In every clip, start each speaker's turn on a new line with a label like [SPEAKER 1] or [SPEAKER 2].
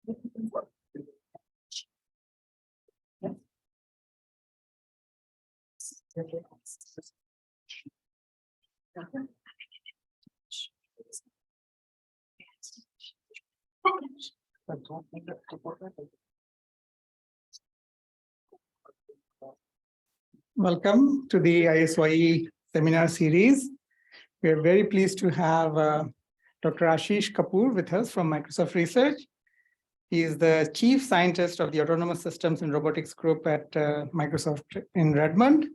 [SPEAKER 1] Welcome to the ISyE seminar series. We are very pleased to have Dr. Ashish Kapoor with us from Microsoft Research. He is the chief scientist of the Autonomous Systems and Robotics group at Microsoft in Redmond.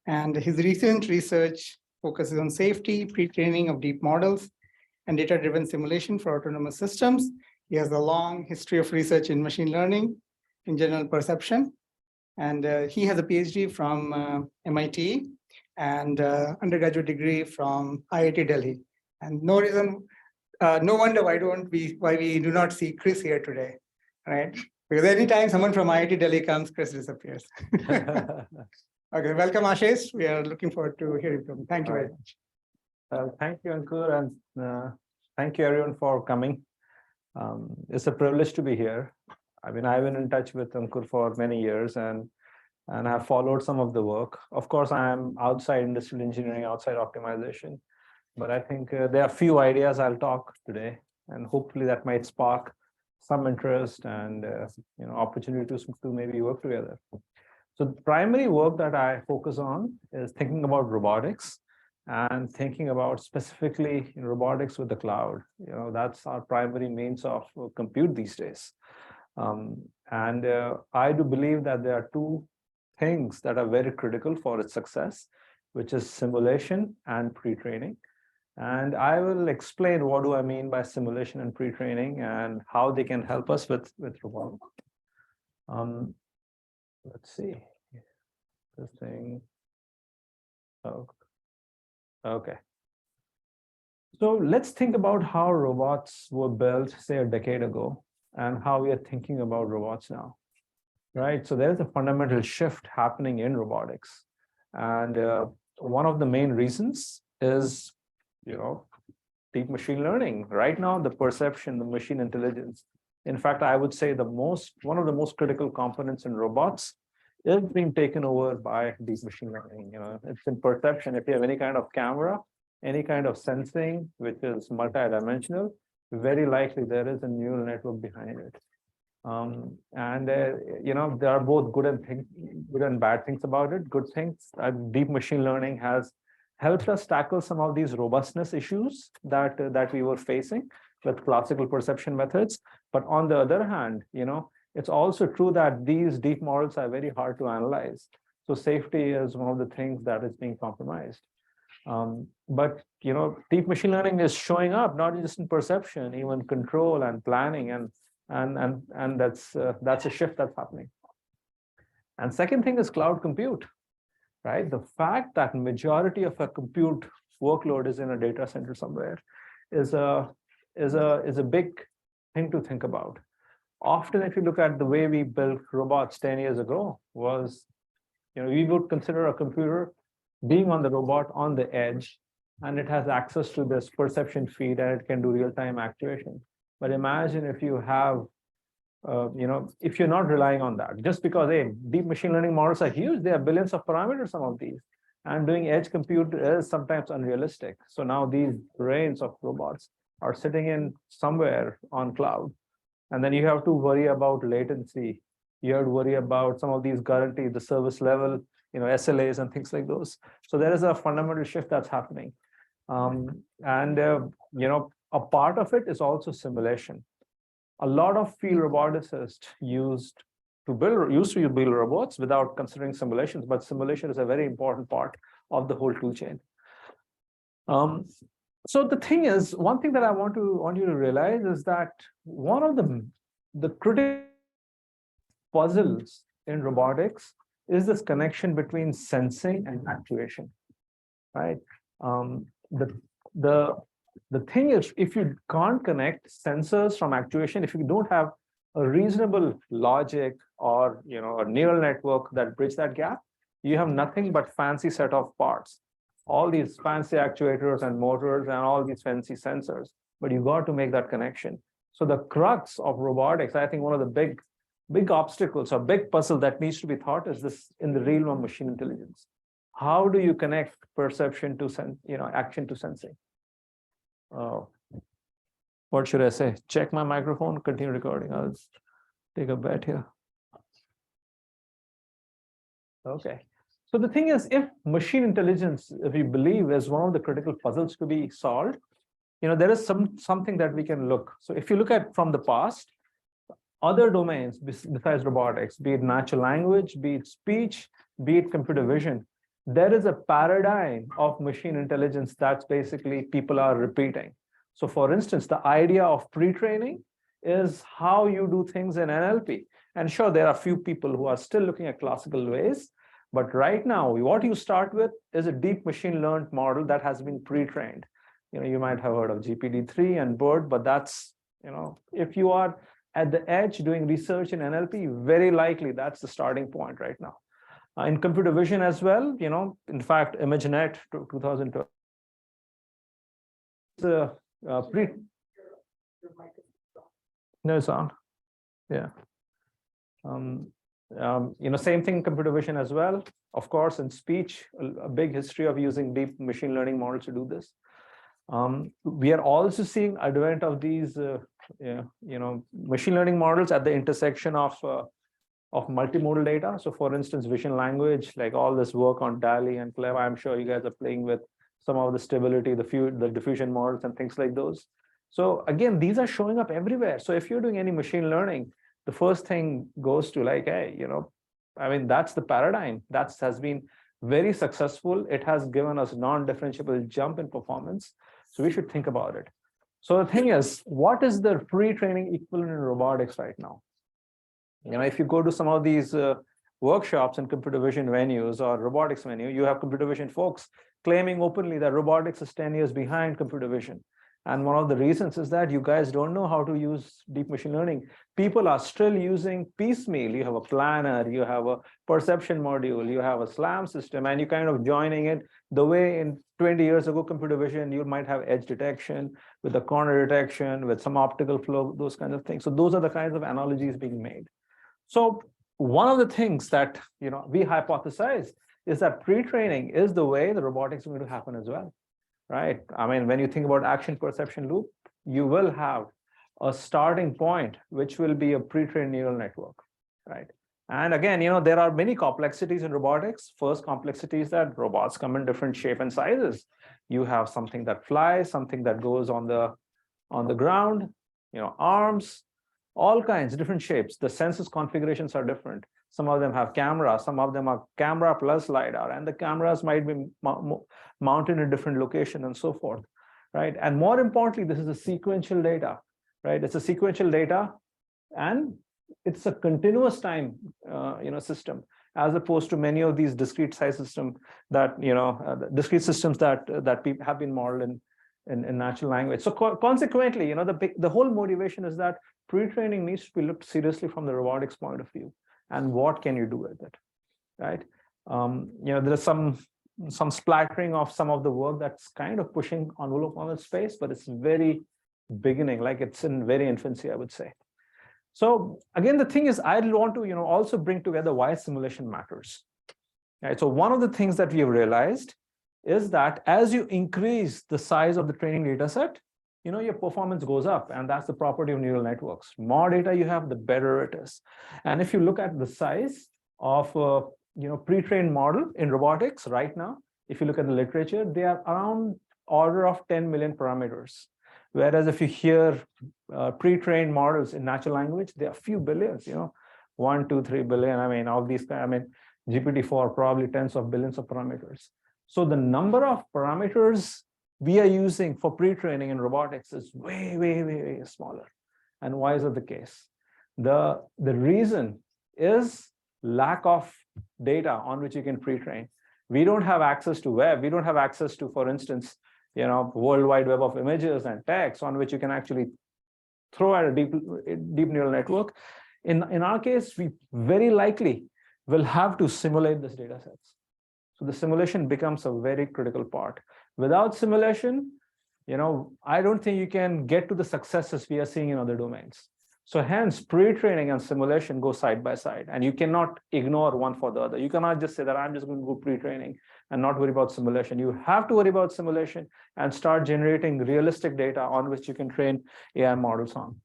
[SPEAKER 1] And his recent research focuses on safety, pre-training of deep models, and data-driven simulation for autonomous systems. He has a long history of research in machine learning, in general perception, and he has a PhD from MIT and undergraduate degree from IIT Delhi. And no wonder why we do not see Chris here today, right? Because anytime someone from IIT Delhi comes, Chris disappears. Okay, welcome, Ashish. We are looking forward to hearing from you. Thank you very much.
[SPEAKER 2] Thank you, Ankur, and thank you everyone for coming. It's a privilege to be here. I mean, I've been in touch with Ankur for many years and have followed some of the work. Of course, I'm outside industrial engineering, outside optimization, but I think there are a few ideas I'll talk today, and hopefully that might spark some interest and opportunity to maybe work together. So the primary work that I focus on is thinking about robotics and thinking about specifically robotics with the cloud. That's our primary means of compute these days. I do believe that there are two things that are very critical for its success, which is simulation and pre-training. And I will explain what do I mean by simulation and pre-training and how they can help us with robotics. Let's see, this thing. Oh, okay. So let's think about how robots were built, say, a decade ago, and how we are thinking about robots now, right? So there's a fundamental shift happening in robotics. And one of the main reasons is, deep machine learning. Right now, the perception, the machine intelligence. In fact, I would say one of the most critical components in robots is being taken over by deep machine learning. It's in perception. If you have any kind of camera, any kind of sensing, which is multidimensional, very likely there is a neural network behind it. There are both good and bad things about it. Good things, deep machine learning has helped us tackle some of these robustness issues that we were facing with classical perception methods. But on the other hand, it's also true that these deep models are very hard to analyze. So safety is one of the things that is being compromised. But deep machine learning is showing up not just in perception, even control and planning, and that's a shift that's happening. And second thing is cloud compute, right? The fact that majority of a compute workload is in a data center somewhere is a big thing to think about. Often, if you look at the way we built robots 10 years ago, was we would consider a computer being on the robot on the edge, and it has access to this perception feed and it can do real-time actuation. But imagine if you have, if you're not relying on that, just because deep machine learning models are huge, there are billions of parameters, some of these, and doing edge compute is sometimes unrealistic. So now these brains of robots are sitting in somewhere on cloud, and then you have to worry about latency. You have to worry about some of these guarantees, the service level, SLAs and things like those. So there is a fundamental shift that's happening. A part of it is also simulation. A lot of field roboticists used to build robots without considering simulations, but simulation is a very important part of the whole tool chain. So the thing is, one thing that I want you to realize is that one of the critical puzzles in robotics is this connection between sensing and actuation, right? The thing is, if you can't connect sensors from actuation, if you don't have a reasonable logic or a neural network that bridge that gap, you have nothing but fancy set of parts, all these fancy actuators and motors and all these fancy sensors, but you got to make that connection. So the crux of robotics, I think one of the big obstacles or big puzzle that needs to be thought is this in the realm of machine intelligence. How do you connect perception to action to sensing? What should I say? Check my microphone, continue recording. I'll take a bet here. Okay. So the thing is, if machine intelligence, if you believe, is one of the critical puzzles to be solved, there is something that we can look. So if you look at from the past, other domains besides robotics, be it natural language, be it speech, be it computer vision, there is a paradigm of machine intelligence that's basically people are repeating. So for instance, the idea of pre-training is how you do things in NLP. And sure, there are a few people who are still looking at classical ways, but right now, what you start with is a deep machine learned model that has been pre-trained. You might have heard of GPT-3 and BERT, but that's, if you are at the edge doing research in NLP, very likely that's the starting point right now. In computer vision as well, in fact, ImageNet 2012. No, it's on. Yeah. Same thing, computer vision as well. Of course, in speech, a big history of using deep machine learning models to do this. We are also seeing advent of these, machine learning models at the intersection of multimodal data. So for instance, vision language, like all this work on DALL-E and Cleva, I'm sure you guys are playing with some of the stability, the diffusion models and things like those. So again, these are showing up everywhere. So if you're doing any machine learning, the first thing goes to like, hey, that's the paradigm. That has been very successful. It has given us non-differentiable jump in performance. So we should think about it. So the thing is, what is the pre-training equivalent in robotics right now? If you go to some of these workshops in computer vision venues or robotics venue, you have computer vision folks claiming openly that robotics is 10 years behind computer vision. And one of the reasons is that you guys don't know how to use deep machine learning. People are still using piecemeal. You have a planner, you have a perception module, you have a SLAM system, and you kind of joining it the way in 20 years ago, computer vision, you might have edge detection with a corner detection, with some optical flow, those kinds of things. So those are the kinds of analogies being made. So one of the things that we hypothesize is that pre-training is the way the robotics is going to happen as well. Right? When you think about action perception loop, you will have a starting point, which will be a pre-trained neural network, right? And again, there are many complexities in robotics. First complexity is that robots come in different shape and sizes. You have something that flies, something that goes on the ground, arms, all kinds, different shapes. The sensors configurations are different. Some of them have camera, some of them are camera plus LiDAR, and the cameras might be mounted in different locations and so forth, right? And more importantly, this is a sequential data, right? It's a sequential data, and it's a continuous time, system, as opposed to many of these discrete size systems that, discrete systems that people have been modeled in natural language. So consequently, the whole motivation is that pre-training needs to be looked seriously from the robotics point of view. And what can you do with it, right? There's some splattering of some of the work that's kind of pushing envelope on the space, but it's very beginning, like it's in very infancy, I would say. So again, the thing is, I want to also bring together why simulation matters. Right? So one of the things that we have realized is that as you increase the size of the training data set, your performance goes up, and that's the property of neural networks. More data you have, the better it is. And if you look at the size of pre-trained model in robotics right now, if you look at the literature, they are around order of 10 million parameters. Whereas if you hear pre-trained models in natural language, they are a few billions, 1, 2, 3 billion. All these, GPT-4 probably tens of billions of parameters. So the number of parameters we are using for pre-training in robotics is way, way, way, way smaller. And why is it the case? The reason is lack of data on which you can pre-train. We don't have access to web. We don't have access to, for instance, World Wide Web of images and text on which you can actually throw at a deep neural network. In our case, we very likely will have to simulate this data sets. So the simulation becomes a very critical part. Without simulation, I don't think you can get to the successes we are seeing in other domains. So hence, pre-training and simulation go side by side, and you cannot ignore one for the other. You cannot just say that I'm just going to go pre-training and not worry about simulation. You have to worry about simulation and start generating realistic data on which you can train AI models on.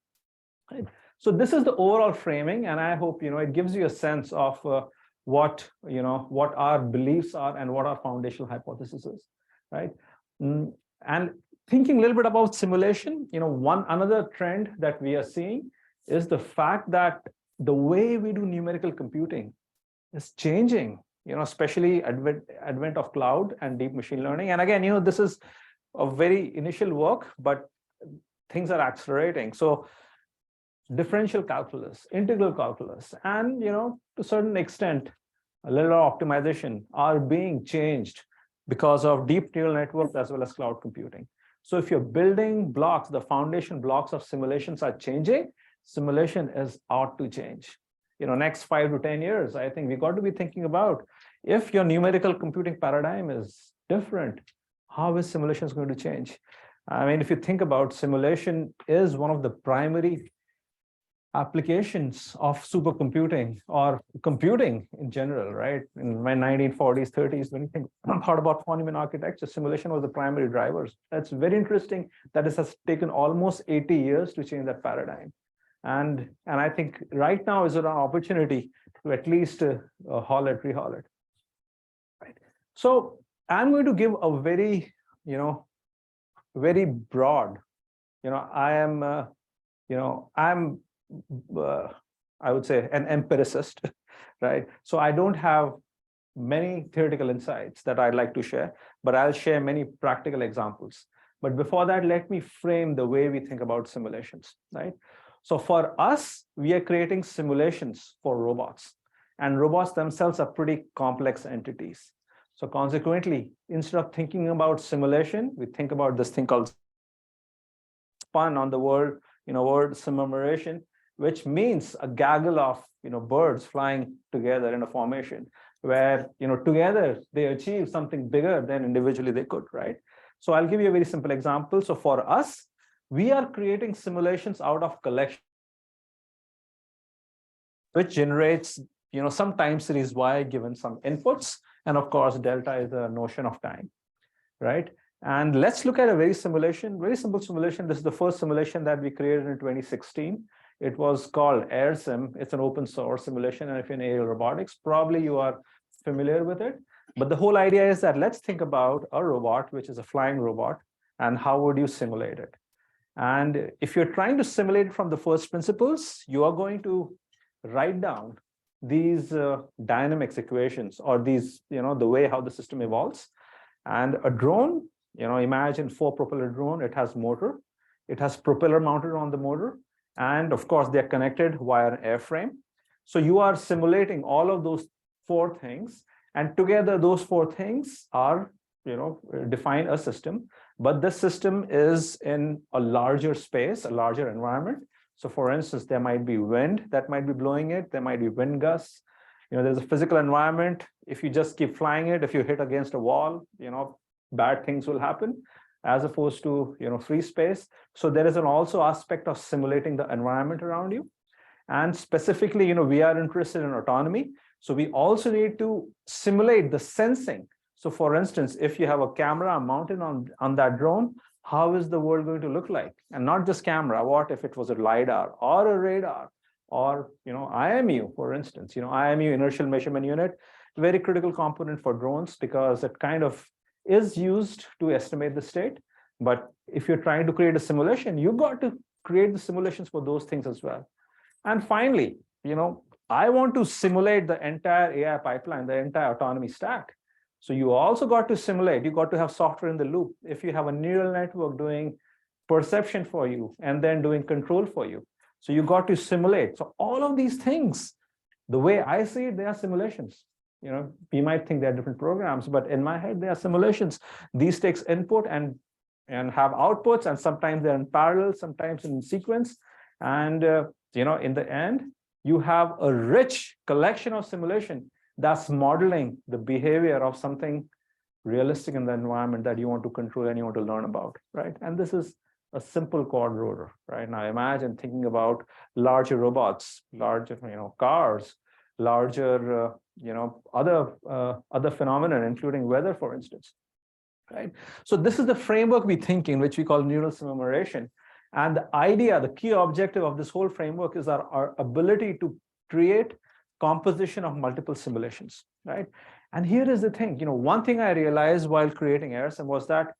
[SPEAKER 2] Right? So this is the overall framing, and I hope it gives you a sense of what our beliefs are and what our foundational hypothesis is, right? And thinking a little bit about simulation, another trend that we are seeing is the fact that the way we do numerical computing is changing, especially advent of cloud and deep machine learning. And again, this is a very initial work, but things are accelerating. So differential calculus, integral calculus, and to a certain extent, a little optimization are being changed because of deep neural networks as well as cloud computing. So if you're building blocks, the foundation blocks of simulations are changing, simulation is ought to change. Next 5 to 10 years, I think we got to be thinking about if your numerical computing paradigm is different, how is simulations going to change? I mean, if you think about simulation is one of the primary applications of supercomputing or computing in general, right? In my 1940s, 30s, when you think about Feynman architecture, simulation was the primary drivers. That's very interesting that it has taken almost 80 years to change that paradigm. And I think right now is an opportunity to at least rehaul it. Right. So I'm going to give a very, very broad, I would say an empiricist, right? So I don't have many theoretical insights that I'd like to share, but I'll share many practical examples. But before that, let me frame the way we think about simulations, right? So for us, we are creating simulations for robots, and robots themselves are pretty complex entities. So consequently, instead of thinking about simulation, we think about this thing called spun on the word simulation, which means a gaggle of birds flying together in a formation where together they achieve something bigger than individually they could, right? So I'll give you a very simple example. So for us, we are creating simulations out of collection, which generates some time series y given some inputs, and of course delta is a notion of time, right? And let's look at a very simple simulation. This is the first simulation that we created in 2016. It was called AirSim. It's an open source simulation, and if you're in aerial robotics, probably you are familiar with it. But the whole idea is that let's think about a robot, which is a flying robot, and how would you simulate it? And if you're trying to simulate it from the first principles, you are going to write down these dynamics equations, or these, the way how the system evolves. And a drone, imagine 4-propeller drone, it has motor, it has propeller mounted on the motor, and of course they're connected via an airframe. So you are simulating all of those 4 things, and together those 4 things are, define a system. But this system is in a larger space, a larger environment. So for instance, there might be wind that might be blowing it, there might be wind gusts. There's a physical environment. If you just keep flying it, if you hit against a wall, bad things will happen, as opposed to free space. So there is an also aspect of simulating the environment around you. And specifically, we are interested in autonomy. So we also need to simulate the sensing. So for instance, if you have a camera mounted on that drone, how is the world going to look like? And not just camera, what if it was a LiDAR or a radar or IMU, for instance, IMU, inertial measurement unit, very critical component for drones because it kind of is used to estimate the state. But if you're trying to create a simulation, you've got to create the simulations for those things as well. And finally, I want to simulate the entire AI pipeline, the entire autonomy stack. So you also got to simulate, you got to have software in the loop. If you have a neural network doing perception for you and then doing control for you, so you got to simulate. So all of these things, the way I see it, they are simulations. You might think they're different programs, but in my head, they are simulations. These takes input and have outputs, and sometimes they're in parallel, sometimes in sequence. And in the end, you have a rich collection of simulation that's modeling the behavior of something realistic in the environment that you want to control and you want to learn about, right? And this is a simple quad rotor, right? Now imagine thinking about larger robots, larger, cars, larger, other phenomena, including weather, for instance, right? So this is the framework we think in, which we call neural simulation. And the idea, the key objective of this whole framework is our ability to create composition of multiple simulations, right? And here is the thing, one thing I realized while creating AirSim was that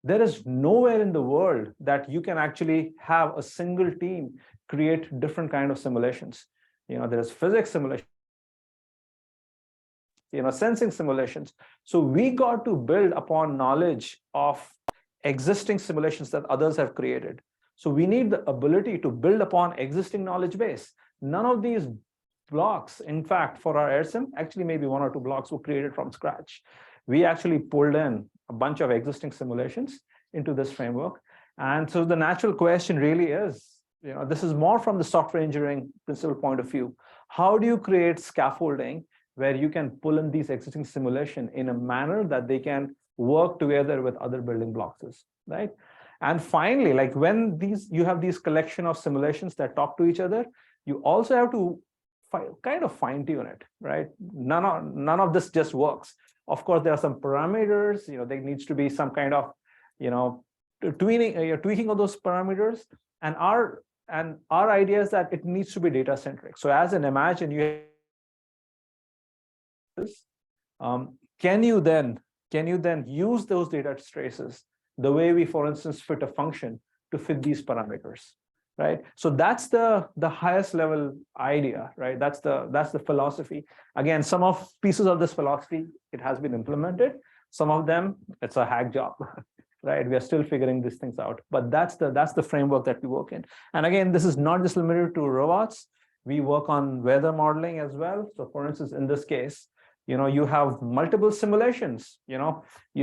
[SPEAKER 2] there is nowhere in the world that you can actually have a single team create different kind of simulations. There is physics simulation, sensing simulations. So we got to build upon knowledge of existing simulations that others have created. So we need the ability to build upon existing knowledge base. None of these blocks, in fact, for our AirSim, actually maybe 1 or 2 blocks were created from scratch. We actually pulled in a bunch of existing simulations into this framework. And so the natural question really is, this is more from the software engineering principle point of view. How do you create scaffolding where you can pull in these existing simulation in a manner that they can work together with other building blocks, right? And finally, like when you have these collection of simulations that talk to each other, you also have to kind of fine tune it, right? None of this just works. Of course, there are some parameters, there needs to be some kind of, tweaking of those parameters. And our idea is that it needs to be data centric. So as an imagine, can you then use those data traces the way we, for instance, fit a function to fit these parameters, right? So that's the highest level idea, right? That's the philosophy. Again, some of pieces of this philosophy, it has been implemented. Some of them, it's a hack job, right? We are still figuring these things out, but that's the framework that we work in. And again, this is not just limited to robots. We work on weather modeling as well. So for instance, in this case, you have multiple simulations. You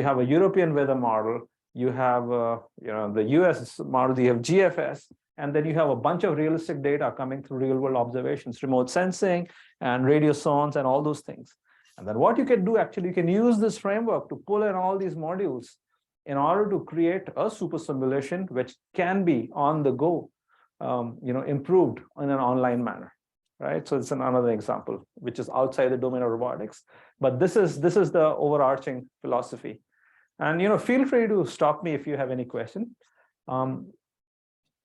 [SPEAKER 2] have a European weather model, you have the US model, you have GFS, and then you have a bunch of realistic data coming through real world observations, remote sensing and radiosondes and all those things. And then what you can do, actually, you can use this framework to pull in all these modules in order to create a super simulation, which can be on the go, improved in an online manner, right? So it's another example, which is outside the domain of robotics. But this is the overarching philosophy. And feel free to stop me if you have any question.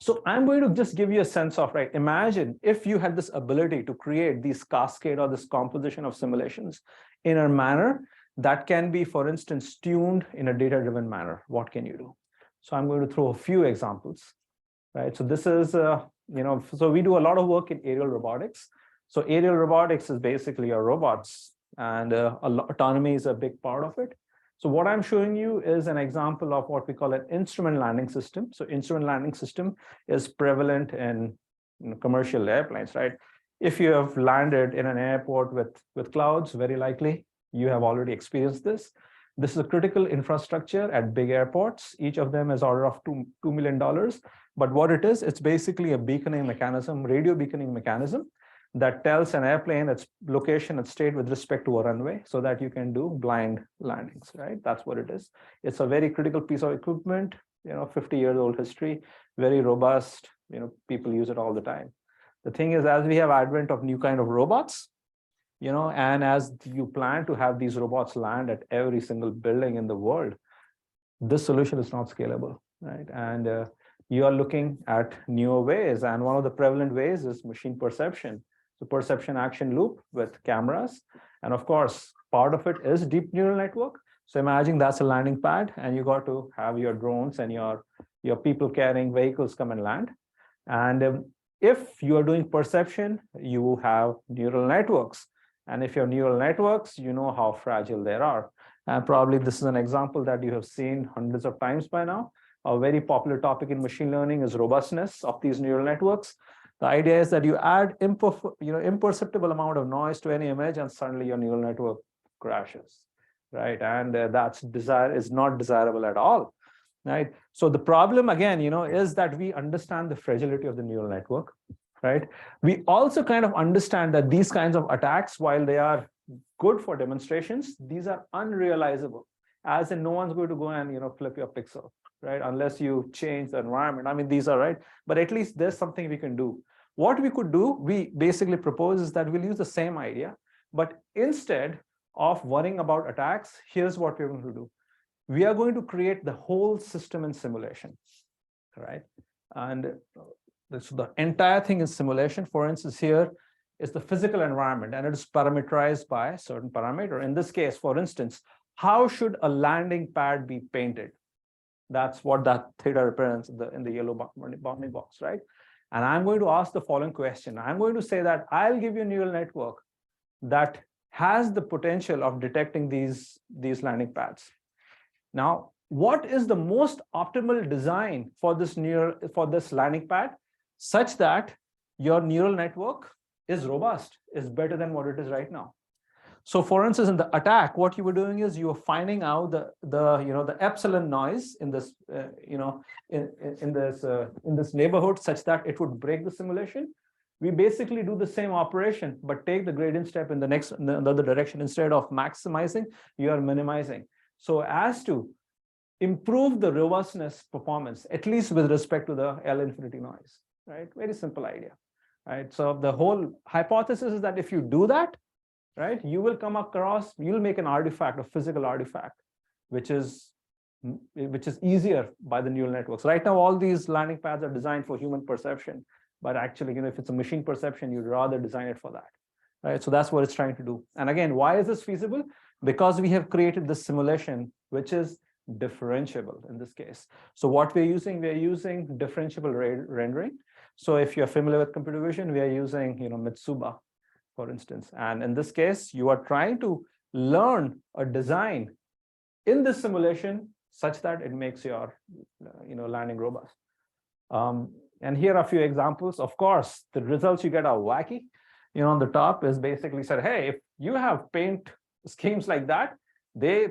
[SPEAKER 2] So I'm going to just give you a sense of, right, imagine if you had this ability to create these cascade or this composition of simulations in a manner that can be, for instance, tuned in a data-driven manner. What can you do? So I'm going to throw a few examples, right? So this is, so we do a lot of work in aerial robotics. So aerial robotics is basically our robots, and autonomy is a big part of it. So what I'm showing you is an example of what we call an instrument landing system. So instrument landing system is prevalent in commercial airplanes, right? If you have landed in an airport with clouds, very likely you have already experienced this. This is a critical infrastructure at big airports. Each of them is order of $2 million. But what it is, it's basically a beaconing mechanism, radio beaconing mechanism that tells an airplane its location and state with respect to a runway so that you can do blind landings, right? That's what it is. It's a very critical piece of equipment, 50-year-old history, very robust, people use it all the time. The thing is, as we have advent of new kind of robots, and as you plan to have these robots land at every single building in the world, this solution is not scalable, right? And you are looking at newer ways. And one of the prevalent ways is machine perception. So perception action loop with cameras. And of course, part of it is deep neural network. So imagine that's a landing pad and you got to have your drones and your people carrying vehicles come and land. And if you are doing perception, you have neural networks. And if you have neural networks, you know how fragile they are. And probably this is an example that you have seen hundreds of times by now. A very popular topic in machine learning is robustness of these neural networks. The idea is that you add imperceptible amount of noise to any image and suddenly your neural network crashes, right? And that's is not desirable at all, right? So the problem again, is that we understand the fragility of the neural network, right? We also kind of understand that these kinds of attacks, while they are good for demonstrations, these are unrealizable. as in no one's going to go and flip your pixel, right? Unless you change the environment. I mean, these are right, but at least there's something we can do. What we could do, we basically propose is that we'll use the same idea, but instead of worrying about attacks, here's what we're going to do. We are going to create the whole system in simulation, right? And the entire thing is simulation. For instance, here is the physical environment, and it is parameterized by a certain parameter. In this case, for instance, how should a landing pad be painted? That's what that theta represents in the yellow bounding box, right? And I'm going to ask the following question. I'm going to say that I'll give you a neural network that has the potential of detecting these landing pads. Now, what is the most optimal design for this landing pad such that your neural network is robust, is better than what it is right now? So for instance, in the attack, what you were doing is you were finding out the epsilon noise in this in this neighborhood such that it would break the simulation. We basically do the same operation, but take the gradient step in the other direction. Instead of maximizing, you are minimizing. So as to improve the robustness performance, at least with respect to the L infinity noise, right? Very simple idea, right? So the whole hypothesis is that if you do that, right, you will come across, you'll make an artifact, a physical artifact, which is easier by the neural networks. Right now, all these landing pads are designed for human perception, but actually, if it's a machine perception, you'd rather design it for that, right? So that's what it's trying to do. And again, why is this feasible? Because we have created this simulation, which is differentiable in this case. So what we're using differentiable rendering. So if you're familiar with computer vision, we are using, Mitsuba, for instance. And in this case, you are trying to learn a design in this simulation such that it makes your, landing robust. And here are a few examples. Of course, the results you get are wacky. On the top is basically said, hey, if you have paint schemes like that,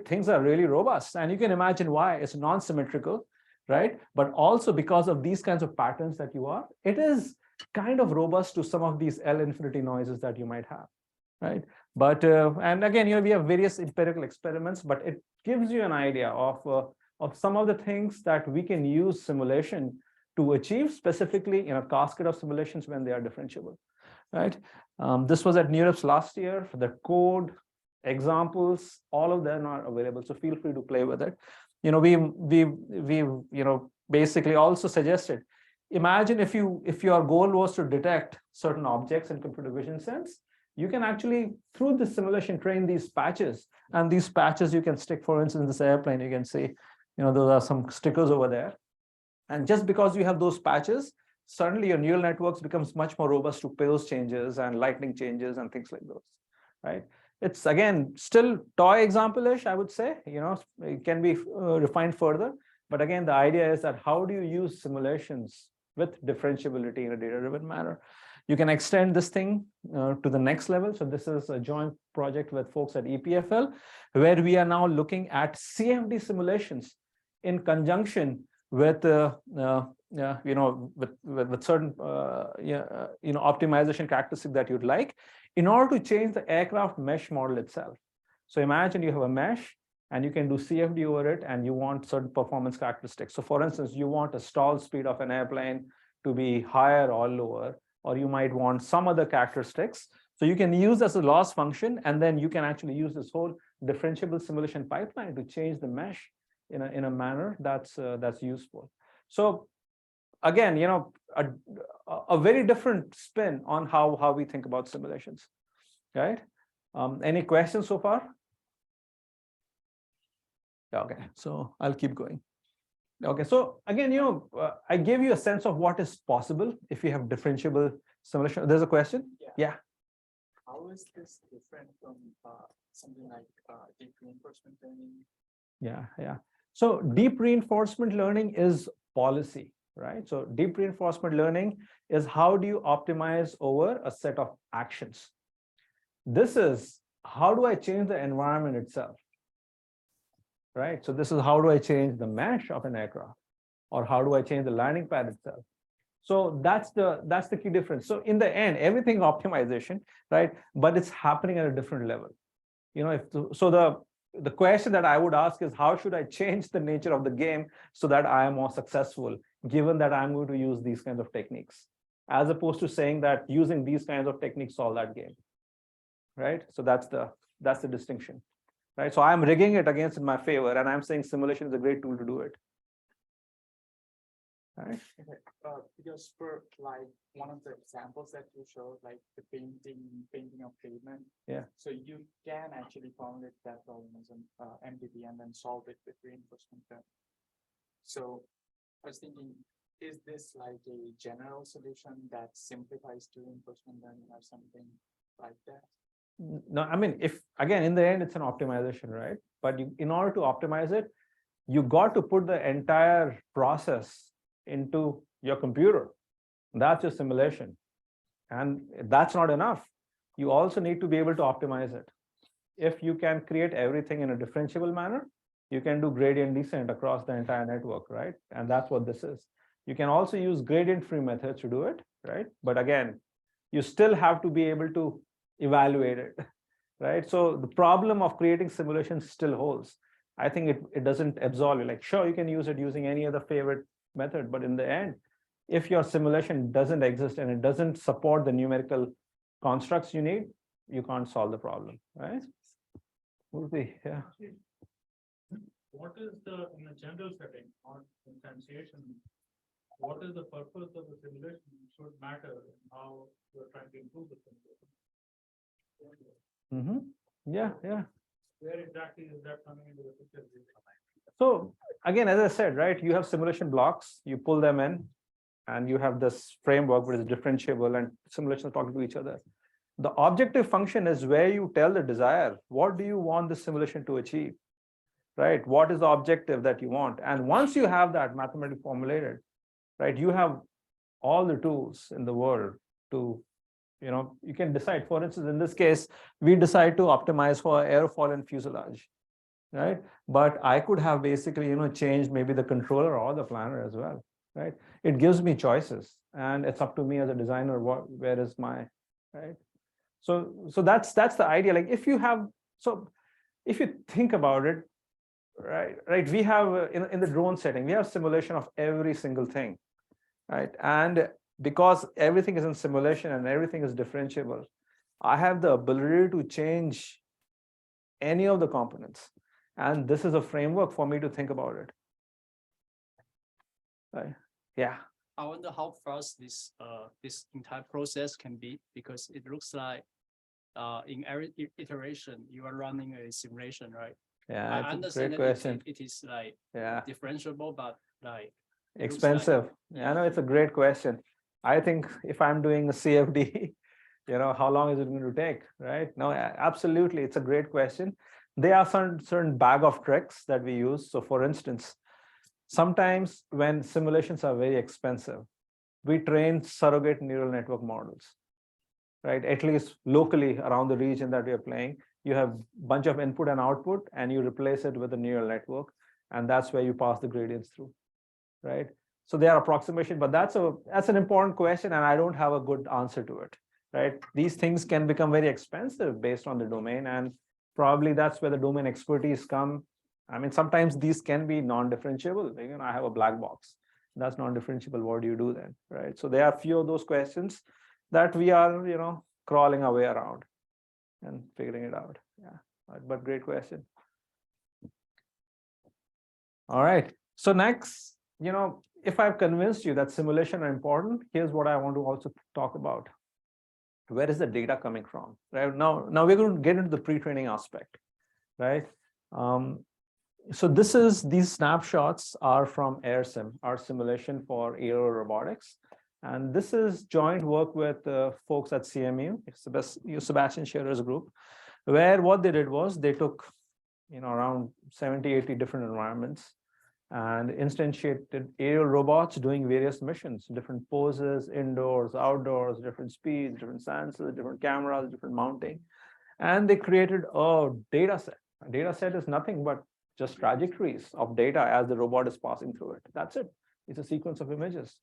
[SPEAKER 2] things are really robust. And you can imagine why. It's non-symmetrical, right? But also because of these kinds of patterns that it is kind of robust to some of these L infinity noises that you might have, right? But and again, we have various empirical experiments, but it gives you an idea of some of the things that we can use simulation to achieve, specifically in a cascade of simulations when they are differentiable, right? This was at NeurIPS last year. For the code, examples, all of them are available, so feel free to play with it. We basically also suggested, imagine if your goal was to detect certain objects in computer vision sense, you can actually, through the simulation, train these patches, and these patches you can stick, for instance, this airplane, you can see, those are some stickers over there. And just because you have those patches, suddenly your neural networks becomes much more robust to pose changes and lightning changes and things like those, right? It's, again, still toy example-ish, I would say. It can be refined further. But again, the idea is that how do you use simulations with differentiability in a data-driven manner? You can extend this thing to the next level. So this is a joint project with folks at EPFL, where we are now looking at CFD simulations in conjunction with certain optimization characteristics that you'd like, in order to change the aircraft mesh model itself. So imagine you have a mesh and you can do CFD over it, and you want certain performance characteristics. So for instance, you want a stall speed of an airplane to be higher or lower, or you might want some other characteristics. So you can use as a loss function, and then you can actually use this whole differentiable simulation pipeline to change the mesh in a manner that's useful. So again, a very different spin on how we think about simulations, right? Any questions so far? Okay, so I'll keep going. Okay, so again, I gave you a sense of what is possible if you have differentiable simulation. There's a question? Yeah.
[SPEAKER 3] How is this different from something like deep reinforcement learning?
[SPEAKER 2] Yeah. So deep reinforcement learning is policy, right? So deep reinforcement learning is how do you optimize over a set of actions. This is how do I change the environment itself, right? So this is how do I change the mesh of an aircraft, or how do I change the landing pad itself? So that's the key difference. So in the end, everything optimization, right? But it's happening at a different level. the question that I would ask is, how should I change the nature of the game so that I am more successful, given that I'm going to use these kinds of techniques, as opposed to saying that using these kinds of techniques solve that game, right? So that's the distinction, right? So I'm rigging it against in my favor, and I'm saying simulation is a great tool to do it. Right.
[SPEAKER 3] Okay, because for like one of the examples that you showed, like the painting of pavement.
[SPEAKER 2] Yeah.
[SPEAKER 3] So you can actually formulate that problem as an MDB and then solve it with reinforcement learning. So I was thinking, is this like a general solution that simplifies to reinforcement learning or something like that?
[SPEAKER 2] No, I mean, if again, in the end, it's an optimization, right? But in order to optimize it, you got to put the entire process into your computer. That's your simulation. And that's not enough. You also need to be able to optimize it. If you can create everything in a differentiable manner, you can do gradient descent across the entire network, right? And that's what this is. You can also use gradient-free methods to do it, right? But again, you still have to be able to evaluate it, right? So the problem of creating simulations still holds. I think it doesn't absolve you. Like, sure, you can use it using any other favorite method, but in the end, if your simulation doesn't exist and it doesn't support the numerical constructs you need, you can't solve the problem, right? Would be, yeah.
[SPEAKER 4] What is the, in a general setting on instantiation, what is the purpose of the simulation should matter in how you're trying to improve the simulation?
[SPEAKER 2] Yeah, yeah.
[SPEAKER 4] Where exactly is that coming into the picture?
[SPEAKER 2] So again, as I said, right, you have simulation blocks, you pull them in, and you have this framework which is differentiable and simulations talking to each other. The objective function is where you tell the desire, what do you want the simulation to achieve, right? What is the objective that you want? And once you have that mathematically formulated, right, you have all the tools in the world to, you can decide. For instance, in this case, we decide to optimize for airfoil and fuselage, right? But I could have basically, changed maybe the controller or the planner as well, right? It gives me choices, and it's up to me as a designer, where is my, right? So that's the idea. Like if you think about it, right, we have in the drone setting, we have simulation of every single thing, right? And because everything is in simulation and everything is differentiable, I have the ability to change any of the components. And this is a framework for me to think about it. Right? Yeah.
[SPEAKER 5] I wonder how fast this entire process can be, because it looks like in every iteration you are running a simulation, right?
[SPEAKER 2] Yeah,
[SPEAKER 5] I
[SPEAKER 2] it's a
[SPEAKER 5] understand
[SPEAKER 2] great
[SPEAKER 5] that
[SPEAKER 2] question.
[SPEAKER 5] it is like
[SPEAKER 2] Yeah,
[SPEAKER 5] differentiable, but like
[SPEAKER 2] expensive. Yeah, I know it's a great question. I think if I'm doing a CFD, how long is it going to take, right? No, absolutely, it's a great question. There are certain bag of tricks that we use. So for instance, sometimes when simulations are very expensive, we train surrogate neural network models, right? At least locally around the region that we are playing, you have a bunch of input and output, and you replace it with a neural network, and that's where you pass the gradients through, right? So they are approximation, but that's an important question, and I don't have a good answer to it, right? These things can become very expensive based on the domain, and probably that's where the domain expertise come. I mean, sometimes these can be non-differentiable. I have a black box. That's non-differentiable. What do you do then, right? So there are a few of those questions that we are, crawling our way around and figuring it out. Yeah, but great question. All right. So next, if I've convinced you that simulation are important, here's what I want to also talk about. Where is the data coming from? Right now we're going to get into the pre-training aspect, right? So these snapshots are from AirSim, our simulation for aero robotics. And this is joint work with folks at CMU, Sebastian Scherer's group, where what they did was they took, around 70, 80 different environments and instantiated aerial robots doing various missions, different poses, indoors, outdoors, different speeds, different sensors, different cameras, different mounting. And they created a data set. A data set is nothing but just trajectories of data as the robot is passing through it. That's it. It's a sequence of images,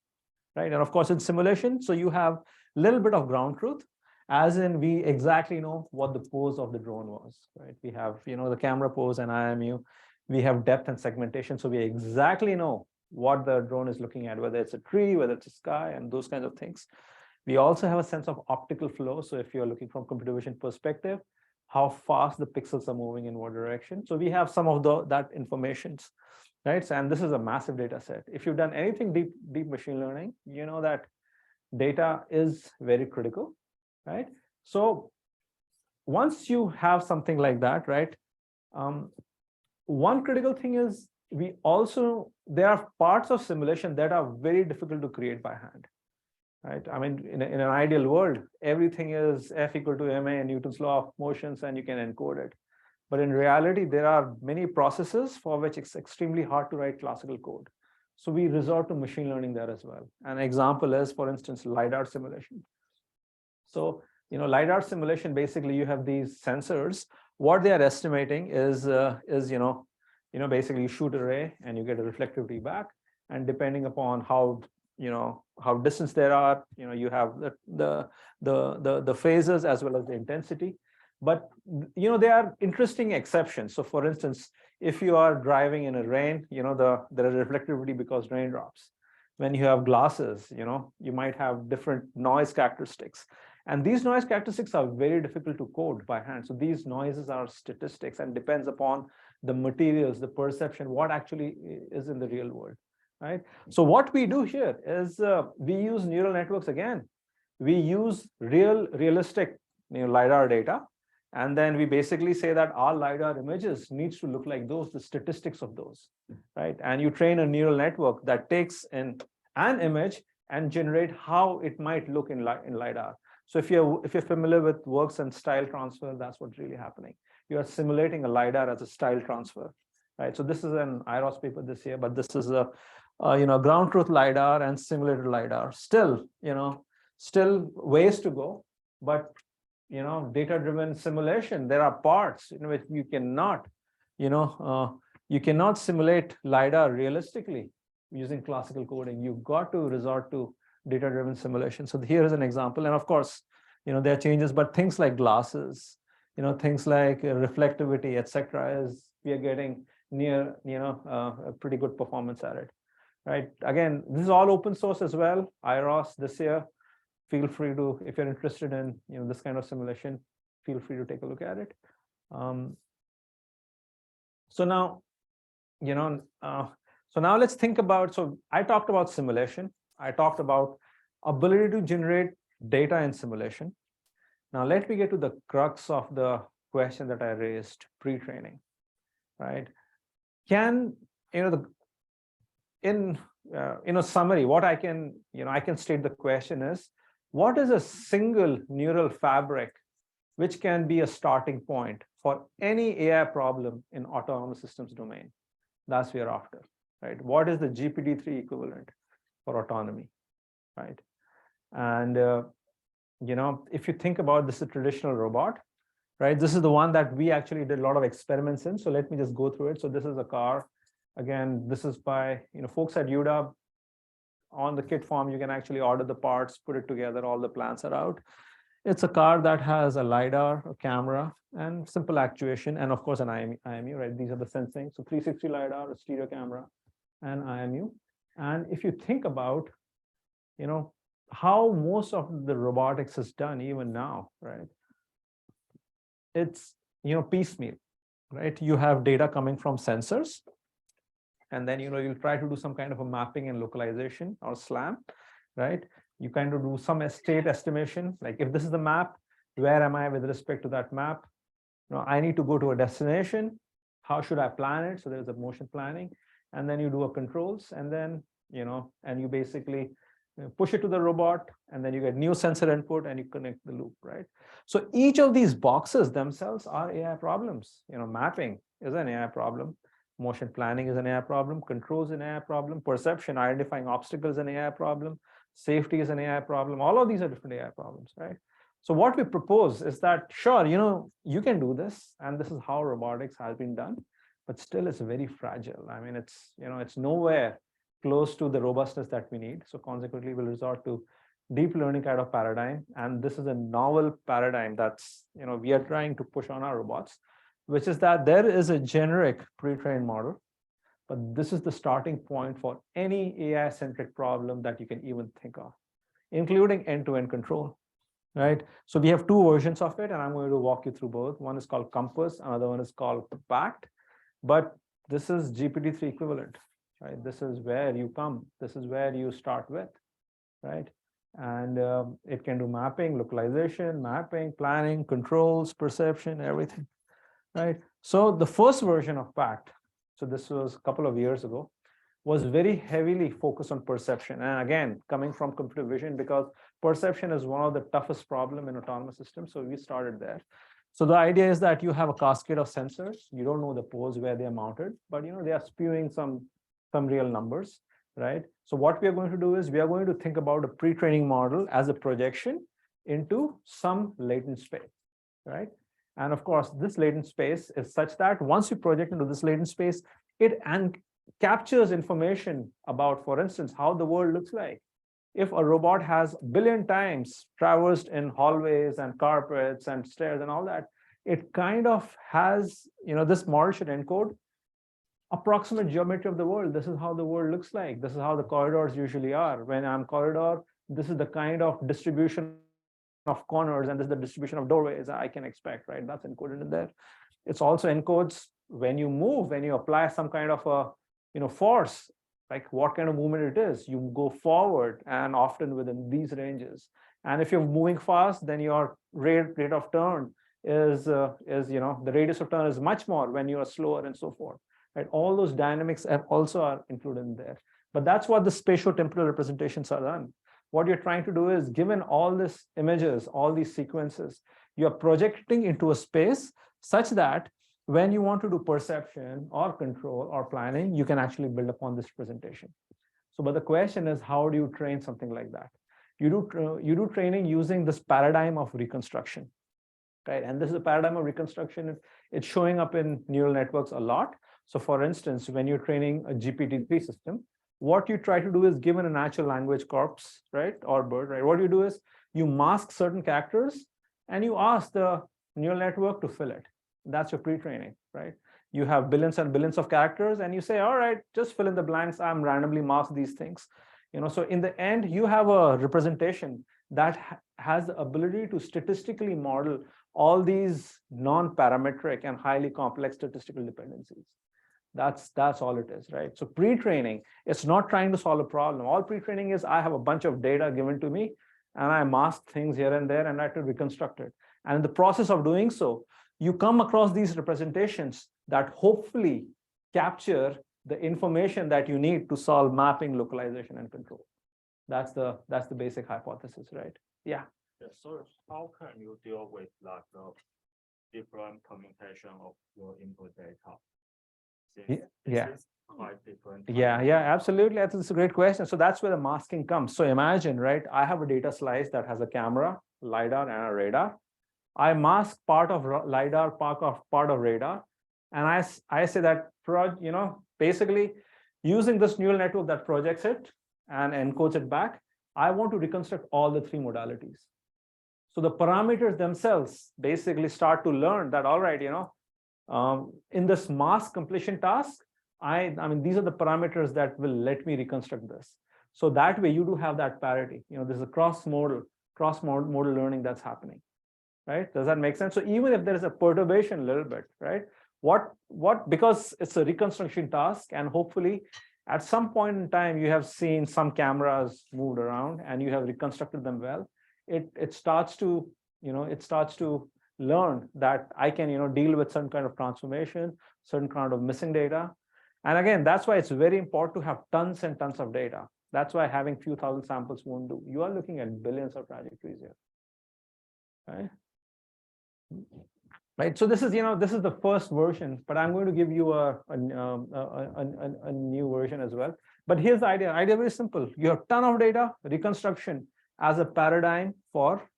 [SPEAKER 2] right? And of course, in simulation, so you have a little bit of ground truth, as in we exactly know what the pose of the drone was, right? We have, the camera pose and IMU. We have depth and segmentation, so we exactly know what the drone is looking at, whether it's a tree, whether it's a sky, and those kinds of things. We also have a sense of optical flow. So if you're looking from computer vision perspective, how fast the pixels are moving in what direction. So we have some of that information, right? And this is a massive data set. If you've done anything deep machine learning, you know that data is very critical, right? So once you have something like that, right? One critical thing is there are parts of simulation that are very difficult to create by hand, right? I mean, in an ideal world, everything is F equal to ma, Newton's law of motions, and you can encode it. But in reality, there are many processes for which it's extremely hard to write classical code. So we resort to machine learning there as well. An example is, for instance, LiDAR simulation. So, LiDAR simulation, basically you have these sensors. What they are estimating is basically you shoot a ray and you get a reflectivity back. And depending upon how distance there are, you have the phases as well as the intensity. But there are interesting exceptions. So for instance, if you are driving in a rain, there is reflectivity because raindrops. When you have glasses, you might have different noise characteristics. And these noise characteristics are very difficult to code by hand. So these noises are statistics and depends upon the materials, the perception, what actually is in the real world, right? So what we do here is we use neural networks again. We use realistic LiDAR data. And then we basically say that our LiDAR images needs to look like those, the statistics of those, right? And you train a neural network that takes in an image and generate how it might look in LiDAR. So if you're familiar with works and style transfer, that's what's really happening. You are simulating a LiDAR as a style transfer, right? So this is an IROS paper this year, but this is a ground truth LiDAR and simulated LiDAR. Still ways to go, but data-driven simulation, there are parts in which you cannot simulate LiDAR realistically using classical coding. You've got to resort to data-driven simulation. So here is an example. And of course, there are changes, but things like glasses, things like reflectivity, etc., is we are getting near, a pretty good performance at it, right? Again, this is all open source as well. IROS this year. Feel free to, if you're interested in this kind of simulation, feel free to take a look at it. So now let's think about. So I talked about simulation. I talked about ability to generate data in simulation. Now let me get to the crux of the question that I raised: pre-training, right? In summary, what I can state the question is, what is a single neural fabric which can be a starting point for any AI problem in autonomous systems domain? That's what we're after, right? What is the GPT-3 equivalent for autonomy, right? And if you think about this, a traditional robot, right? This is the one that we actually did a lot of experiments in. So let me just go through it. So this is a car. Again, this is by folks at UW. On the kit form, you can actually order the parts, put it together, all the plans are out. It's a car that has a LiDAR, a camera, and simple actuation, and of course an IMU, right? These are the sensing. So 360 LiDAR, a stereo camera, and IMU. And if you think about, how most of the robotics is done even now, right? It's, piecemeal, right? You have data coming from sensors, and then, you'll try to do some kind of a mapping and localization or SLAM, right? You kind of do some state estimation, like if this is the map, where am I with respect to that map? I need to go to a destination. How should I plan it? So there's a motion planning, and then you do a controls, and then, and you basically push it to the robot, and then you get new sensor input and you connect the loop, right? So each of these boxes themselves are AI problems. Mapping is an AI problem. Motion planning is an AI problem. Controls is an AI problem. Perception, identifying obstacles is an AI problem. Safety is an AI problem. All of these are different AI problems, right? So what we propose is that, sure, you can do this, and this is how robotics has been done, but still it's very fragile. I mean, it's nowhere close to the robustness that we need. So consequently, we'll resort to deep learning kind of paradigm. And this is a novel paradigm that's, we are trying to push on our robots, which is that there is a generic pre-trained model, but this is the starting point for any AI-centric problem that you can even think of, including end-to-end control, right? So we have two versions of it, and I'm going to walk you through both. One is called Compass, another one is called PACT, but this is GPT-3 equivalent, right? This is where you come. This is where you start with, right? And it can do mapping, localization, mapping, planning, controls, perception, everything, right? So the first version of PACT, so this was a couple of years ago, was very heavily focused on perception. And again, coming from computer vision, because perception is one of the toughest problems in autonomous systems. So we started there. So the idea is that you have a cascade of sensors. You don't know the pose where they are mounted, but they are spewing some real numbers, right? So what we are going to do is we are going to think about a pre-training model as a projection into some latent space, right? And of course, this latent space is such that once you project into this latent space, it captures information about, for instance, how the world looks like. If a robot has 1 billion times traversed in hallways and carpets and stairs and all that, it kind of has, this model should encode approximate geometry of the world. This is how the world looks like. This is how the corridors usually are. When I'm corridor, this is the kind of distribution of corners, and this is the distribution of doorways I can expect, right? That's encoded in there. It's also encodes when you move, when you apply some kind of a force, like what kind of movement it is. You go forward and often within these ranges. And if you're moving fast, then your rate of turn is the radius of turn is much more when you are slower and so forth. Right? All those dynamics also are included in there. But that's what the spatial temporal representations are done. What you're trying to do is, given all these images, all these sequences, you're projecting into a space such that when you want to do perception or control or planning, you can actually build upon this presentation. So, but the question is, how do you train something like that? You do training using this paradigm of reconstruction, right? And this is a paradigm of reconstruction. It's showing up in neural networks a lot. So for instance, when you're training a GPT-3 system, what you try to do is, given a natural language corpus, right, or bird, right, what you do is you mask certain characters and you ask the neural network to fill it. That's your pre-training, right? You have billions and billions of characters and you say, all right, just fill in the blanks. I'm randomly mask these things. So in the end, you have a representation that has the ability to statistically model all these non-parametric and highly complex statistical dependencies. That's all it is, right? So pre-training, it's not trying to solve a problem. All pre-training is, I have a bunch of data given to me and I mask things here and there and I have to reconstruct it. And in the process of doing so, you come across these representations that hopefully capture the information that you need to solve mapping, localization, and control. That's the basic hypothesis, right? Yeah.
[SPEAKER 6] Yeah, so how can you deal with like the different communication of your input data?
[SPEAKER 2] Yeah.
[SPEAKER 6] Quite different.
[SPEAKER 2] Yeah, absolutely. I think it's a great question. So that's where the masking comes. So imagine, right? I have a data slice that has a camera, LiDAR, and a radar. I mask part of LiDAR, part of radar, and I say that basically using this neural network that projects it and encodes it back, I want to reconstruct all the three modalities. So the parameters themselves basically start to learn that, all right, in this mask completion task, I mean, these are the parameters that will let me reconstruct this. So that way you do have that parity. There's a cross-modal learning that's happening, right? Does that make sense? So even if there is a perturbation a little bit, right? Because it's a reconstruction task, and hopefully at some point in time, you have seen some cameras moved around and you have reconstructed them well. It starts to learn that I can, deal with certain kind of transformation, certain kind of missing data. And again, that's why it's very important to have tons and tons of data. That's why having few thousand samples won't do. You are looking at billions of trajectories here, right? Right. So this is the first version, but I'm going to give you a new version as well. But here's the idea. Idea very simple. You have a ton of data, reconstruction as a paradigm for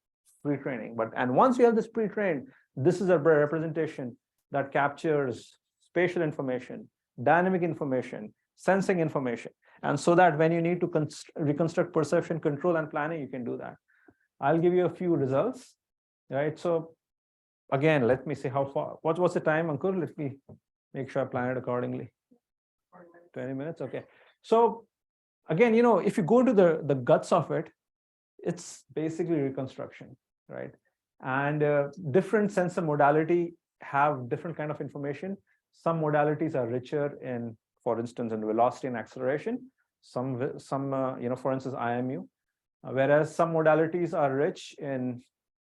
[SPEAKER 2] pre-training. And once you have this pre-trained, this is a representation that captures spatial information, dynamic information, sensing information. And so that when you need to reconstruct perception, control, and planning, you can do that. I'll give you a few results, right? So again, let me see how far, what's the time, Ankur? Let me make sure I plan it accordingly. 20 minutes, okay. So again, you know, if you go into the guts of it, it's basically reconstruction, right? And different sensor modality have different kind of information. Some modalities are richer in, for instance, in velocity and acceleration. Some you know, for instance, IMU, whereas some modalities are rich in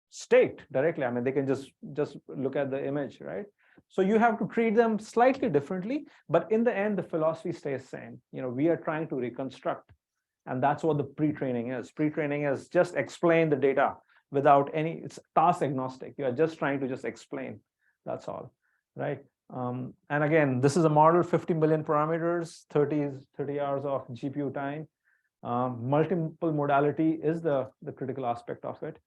[SPEAKER 2] state directly. I mean, they can just look at the image, right? So you have to treat them slightly differently, but in the end, the philosophy stays same. You know, we are trying to reconstruct, and that's what the pre-training is. Pre-training is just explain the data without any, it's task agnostic. You are just trying to just explain, that's all, right? And again, this is a model, 50 million parameters, 30 hours of GPU time. Multiple modality is the critical aspect of it.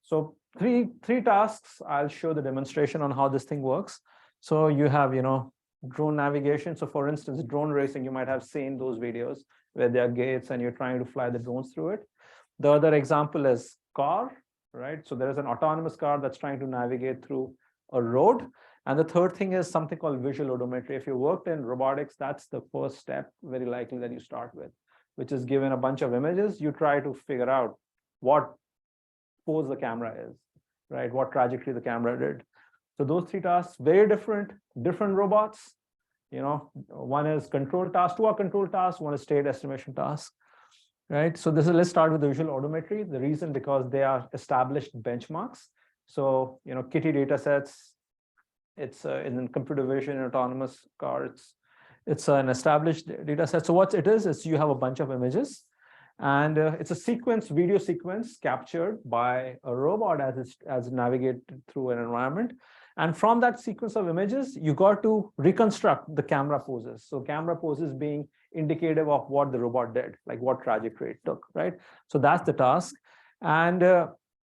[SPEAKER 2] So three tasks. I'll show the demonstration on how this thing works. So you have, you know, drone navigation. So for instance, drone racing, you might have seen those videos where there are gates and you're trying to fly the drones through it. The other example is car, right? So there is an autonomous car that's trying to navigate through a road. And the third thing is something called visual odometry. If you worked in robotics, that's the first step, very likely, that you start with, which is given a bunch of images. You try to figure out what pose the camera is, right? What trajectory the camera did. So those three tasks, very different robots. You know, one is control task, two are control tasks, one is state estimation task, right? So this is, let's start with the visual odometry. The reason, because they are established benchmarks. So, you know, Kitty data sets, it's in computer vision and autonomous car, it's an established data set. So what it is you have a bunch of images, and it's a video sequence captured by a robot as it navigated through an environment. And from that sequence of images, you got to reconstruct the camera poses. So camera poses being indicative of what the robot did, like what trajectory it took, right? So that's the task. And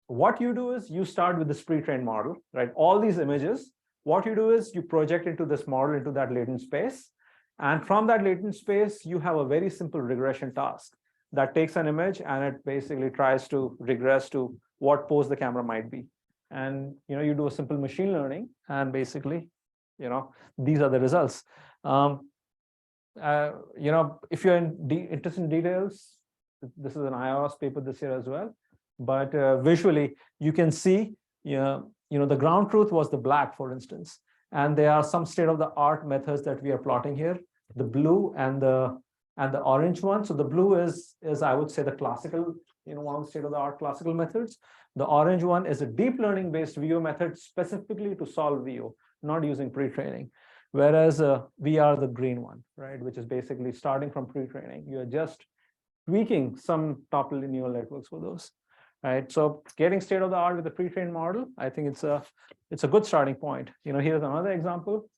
[SPEAKER 2] what you do is you start with this pre-trained model, right? All these images, what you do is you project into this model, into that latent space. And from that latent space, you have a very simple regression task that takes an image and it basically tries to regress to what pose the camera might be. And, you know, you do a simple machine learning and basically, you know, these are the results. You know, if you're interested in details, this is an IRS paper this year as well. But visually, you can see, you know, the ground truth was the black, for instance. And there are some state-of-the-art methods that we are plotting here, the blue and the orange one. So the blue is I would say the classical, you know, one of the state-of-the-art classical methods. The orange one is a deep learning based VO method specifically to solve VO, not using pre-training. Whereas we are the green one, right, which is basically starting from pre-training. You're just tweaking some top neural networks for those. Right, so getting state of the art with the pre-trained model, I think it's a good starting point. You know, here's another example.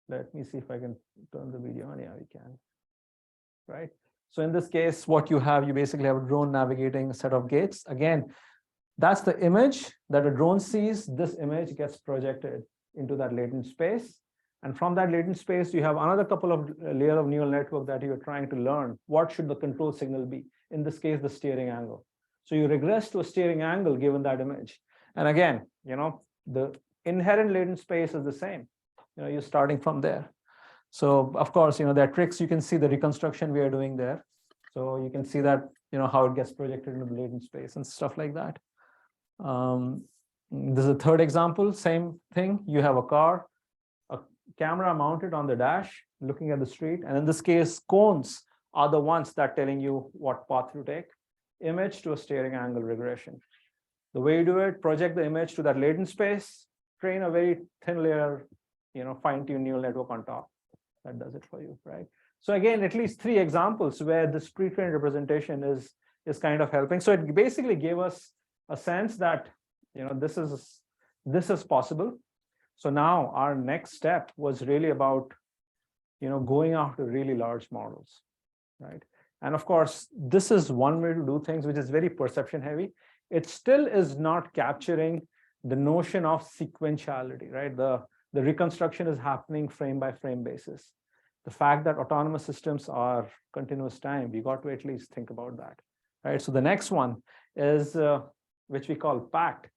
[SPEAKER 2] Let me see if I can turn the video on. Yeah, we can. Right. So in this case, what you basically have a drone navigating a set of gates. Again, that's the image that a drone sees. This image gets projected into that latent space. And from that latent space, you have another couple of layers of neural network that you're trying to learn. What should the control signal be? In this case, the steering angle. So you regress to a steering angle given that image. And again, you know, the inherent latent space is the same. You know, you're starting from there. So of course, you know, there are tricks. You can see the reconstruction we are doing there. So you can see that, you know, how it gets projected into the latent space and stuff like that. This is a third example, same thing. You have a car, a camera mounted on the dash, looking at the street. And in this case, cones are the ones that are telling you what path to take. Image to a steering angle regression. The way you do it, project the image to that latent space, train a very thin layer, you know, fine-tune neural network on top. That does it for you, right? So again, at least 3 examples where this pre-trained representation is kind of helping. So it basically gave us a sense that, you know, this is possible. So now our next step was really about, you know, going after really large models, right? And of course, this is one way to do things, which is very perception heavy. It still is not capturing the notion of sequentiality, right? The reconstruction is happening frame by frame basis. the fact that autonomous systems are continuous time, we got to at least think about that, right? So the next one is which we call PACT,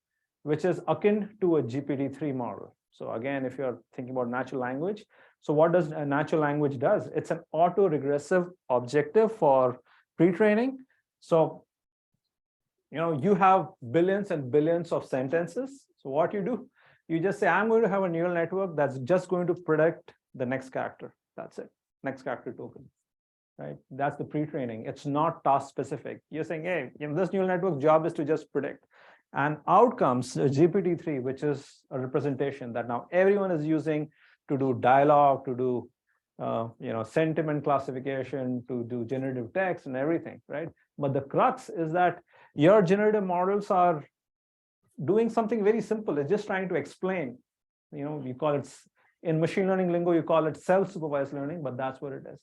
[SPEAKER 2] which is akin to a GPT-3 model. So again, if you're thinking about natural language, so what does a natural language does? It's an auto-regressive objective for pre-training. So, you have billions and billions of sentences. So what you do, you just say, I'm going to have a neural network that's just going to predict the next character. That's it, next character token, right? That's the pre-training. It's not task specific. You're saying, hey, this neural network's job is to just predict. And out comes GPT-3, which is a representation that now everyone is using to do dialogue, to do sentiment classification, to do generative text and everything, right? But the crux is that your generative models are doing something very simple. It's just trying to explain. We call it, in machine learning lingo, you call it self-supervised learning, but that's what it is.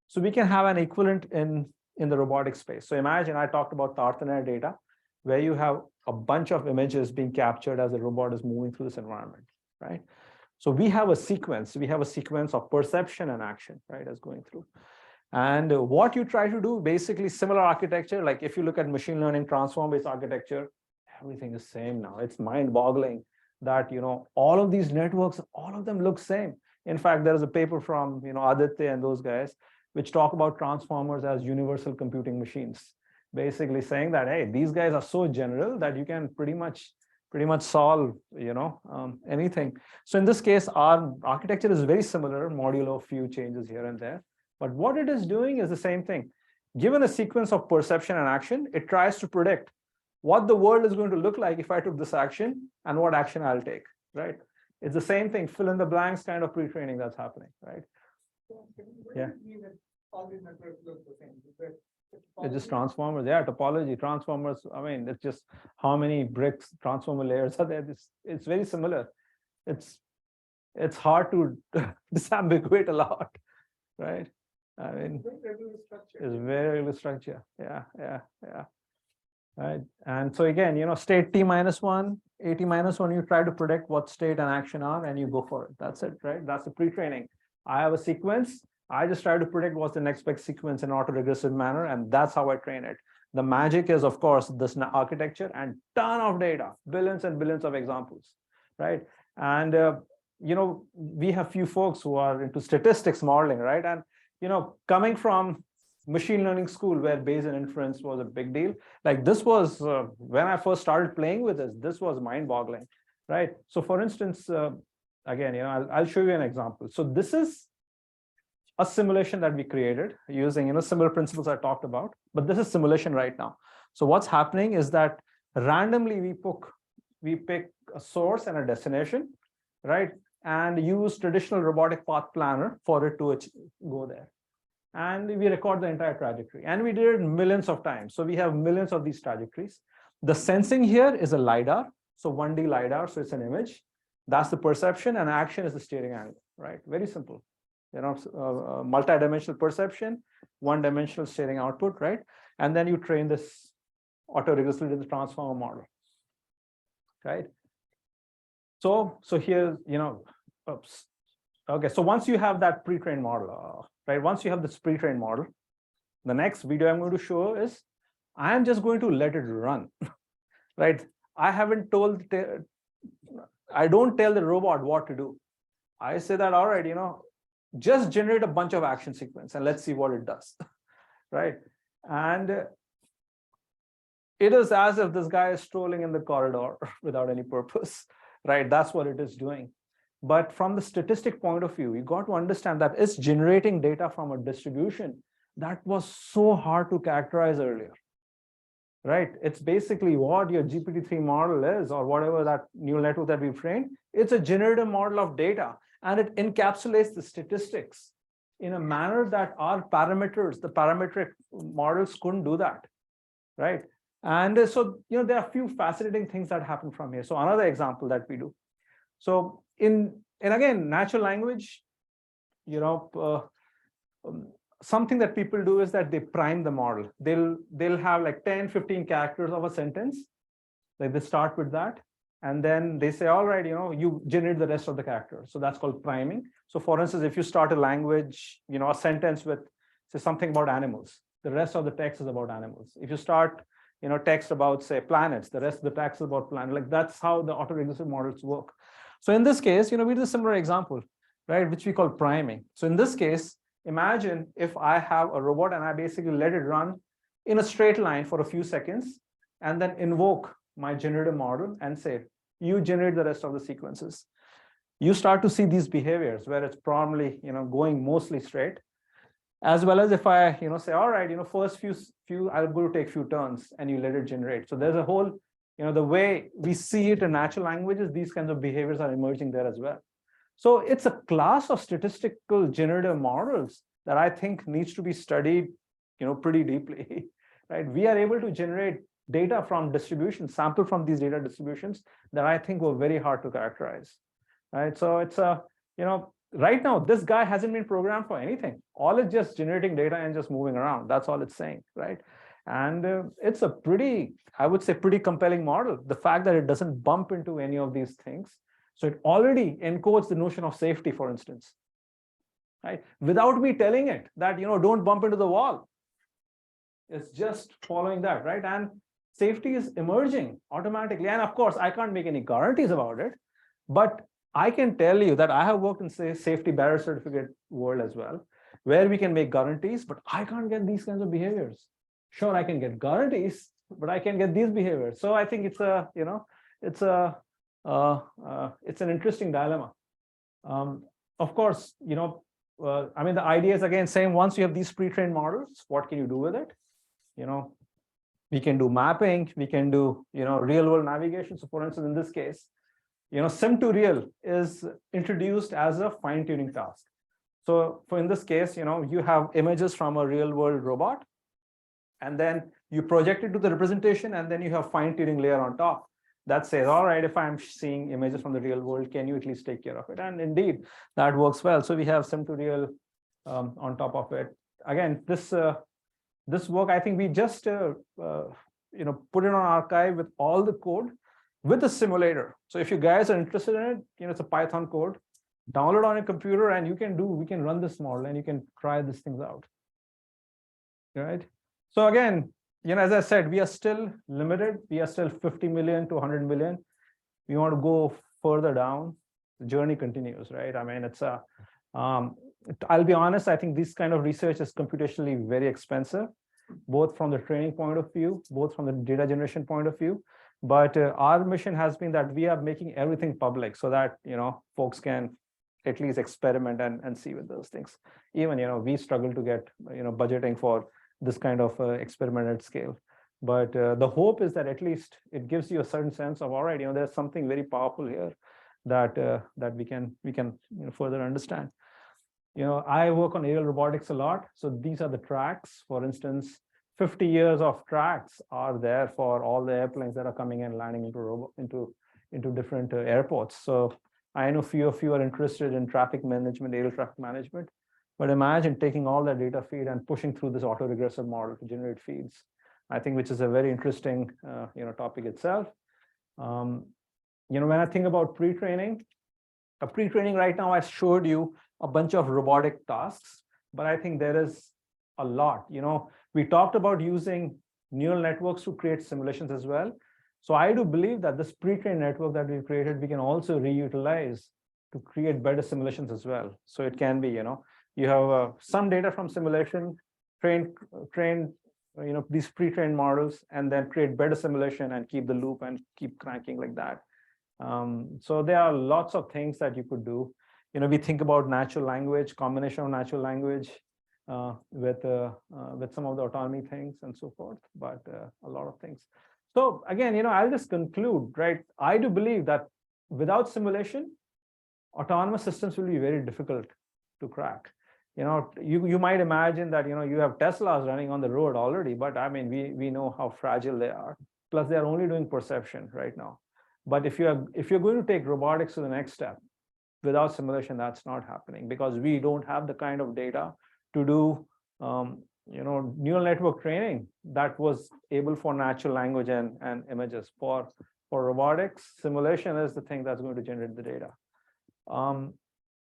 [SPEAKER 2] So we can have an equivalent in the robotic space. So imagine I talked about the Arthanair data, where you have a bunch of images being captured as the robot is moving through this environment, right? So we have a sequence. We have a sequence of perception and action, right, as going through. And what you try to do, basically similar architecture, like if you look at machine learning transform-based architecture, everything is same now. It's mind-boggling that, all of these networks, all of them look same. In fact, there is a paper from, Aditya and those guys, which talk about transformers as universal computing machines, basically saying that, hey, these guys are so general that you can pretty much solve, anything. So in this case, our architecture is very similar, modulo a few changes here and there. But what it is doing is the same thing. Given a sequence of perception and action, it tries to predict what the world is going to look like if I took this action and what action I'll take, right? It's the same thing, fill in the blanks kind of pre-training that's happening, right? Yeah. It's just transformers, yeah, topology, transformers. I mean, it's just how many bricks, transformer layers are there. It's very similar. It's hard to disambiguate a lot, right? I mean, it's very regular structure. Yeah. Right. And so again, state t-1, at-1, you try to predict what state and action are, and you go for it. That's it, right? That's the pre-training. I have a sequence. I just try to predict what's the next best sequence in an auto-regressive manner, and that's how I train it. The magic is, of course, this architecture and ton of data, billions and billions of examples, right? And we have few folks who are into statistics modeling, right? And coming from machine learning school where Bayesian inference was a big deal, like this was when I first started playing with this was mind-boggling, right? So for instance, again, I'll show you an example. So this is a simulation that we created using similar principles I talked about, but this is simulation right now. So what's happening is that randomly we pick a source and a destination, right? And use traditional robotic path planner for it to go there. And we record the entire trajectory, and we did it millions of times. So we have millions of these trajectories. The sensing here is a LiDAR, so 1D LiDAR, so it's an image. That's the perception, and action is the steering angle, right? Very simple. Multi-dimensional perception, one-dimensional steering output, right? And then you train this auto-regressively to the transformer model, right? So here, oops. Okay, so once you have that pre-trained model, right? Once you have this pre-trained model, the next video I'm going to show is I am just going to let it run, right? I don't tell the robot what to do. I say that, all right, just generate a bunch of action sequence and let's see what it does, right? And it is as if this guy is strolling in the corridor without any purpose, right? That's what it is doing. But from the statistic point of view, you got to understand that it's generating data from a distribution that was so hard to characterize earlier, right? It's basically what your GPT-3 model is, or whatever that neural network that we've trained. It's a generative model of data, and it encapsulates the statistics in a manner that our parameters, the parametric models couldn't do that, right? And so, there are a few fascinating things that happen from here. So another example that we do. So and again, natural language, something that people do is that they prime the model. They'll have like 10, 15 characters of a sentence. Like they start with that. And then they say, all right, you generate the rest of the character. So that's called priming. So for instance, if you start a language, a sentence with say something about animals, the rest of the text is about animals. If you start, text about say planets, the rest of the text is about planets. Like that's how the autoregressive models work. So in this case, we did a similar example, right, which we call priming. So in this case, imagine if I have a robot and I basically let it run in a straight line for a few seconds and then invoke my generative model and say, you generate the rest of the sequences. You start to see these behaviors where it's probably, going mostly straight, as well as if I, say, all right, first few, I'm going to take few turns and you let it generate. So there's a whole, the way we see it in natural languages, these kinds of behaviors are emerging there as well. So it's a class of statistical generative models that I think needs to be studied, pretty deeply, right? We are able to generate data from distributions, sample from these data distributions that I think were very hard to characterize, right? So it's a, right now, this guy hasn't been programmed for anything. All it's just generating data and just moving around. That's all it's saying, right? And it's a pretty, I would say, pretty compelling model. The fact that it doesn't bump into any of these things. So it already encodes the notion of safety, for instance, right? Without me telling it that, don't bump into the wall. It's just following that, right? And safety is emerging automatically. And of course, I can't make any guarantees about it, but I can tell you that I have worked in, say, safety barrier certificate world as well, where we can make guarantees, but I can't get these kinds of behaviors. Sure, I can get guarantees, but I can get these behaviors. So I think it's a, it's an interesting dilemma. Of course, I mean, the idea is again saying once you have these pre-trained models, what can you do with it? We can do mapping, we can do, real world navigation. So for instance, in this case, sim to real is introduced as a fine-tuning task. So in this case, you have images from a real world robot, and then you project it to the representation, and then you have fine-tuning layer on top that says, all right, if I'm seeing images from the real world, can you at least take care of it? And indeed, that works well. So we have sim to real on top of it. Again, this work, I think we just put it on archive with all the code with the simulator. So if you guys are interested in it, it's a Python code, download on a computer, and we can run this model and you can try these things out. Right? So again, as I said, we are still limited. We are still 50 million to 100 million. We want to go further down. The journey continues, right? I mean, it's a, I'll be honest, I think this kind of research is computationally very expensive, both from the training point of view, both from the data generation point of view. But our mission has been that we are making everything public so that, folks can at least experiment and see with those things. Even, we struggle to get, budgeting for this kind of experiment at scale. But the hope is that at least it gives you a certain sense of, all right, there's something very powerful here that that we can further understand. I work on aerial robotics a lot. So these are the tracks. For instance, 50 years of tracks are there for all the airplanes that are coming and landing into different airports. So I know few of you are interested in traffic management, aerial traffic management. But imagine taking all that data feed and pushing through this autoregressive model to generate feeds. I think which is a very interesting topic itself. When I think about pre-training, right now I showed you a bunch of robotic tasks, but I think there is a lot. We talked about using neural networks to create simulations as well. So I do believe that this pre-trained network that we created, we can also reutilize to create better simulations as well. So it can be, you have some data from simulation, train these pre-trained models, and then create better simulation and keep the loop and keep cranking like that. So there are lots of things that you could do. We think about natural language, combination of natural language with some of the autonomy things and so forth, but a lot of things. So again, I'll just conclude, right? I do believe that without simulation, autonomous systems will be very difficult to crack. You might imagine that, you have Teslas running on the road already, but I mean, we know how fragile they are. Plus, they are only doing perception right now. But if you're going to take robotics to the next step, without simulation, that's not happening because we don't have the kind of data to do, neural network training that was able for natural language and images for For robotics, simulation is the thing that's going to generate the data.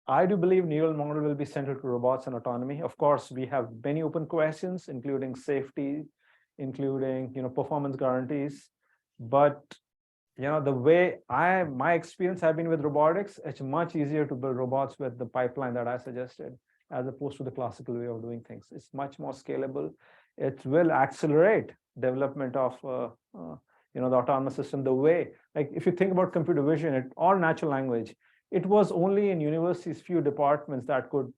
[SPEAKER 2] I do believe neural model will be central to robots and autonomy. Of course, we have many open questions, including safety, including performance guarantees. But the way my experience have been with robotics, it's much easier to build robots with the pipeline that I suggested, as opposed to the classical way of doing things. It's much more scalable. It will accelerate development of the autonomous system. The way, like if you think about computer vision or natural language, it was only in universities, few departments that could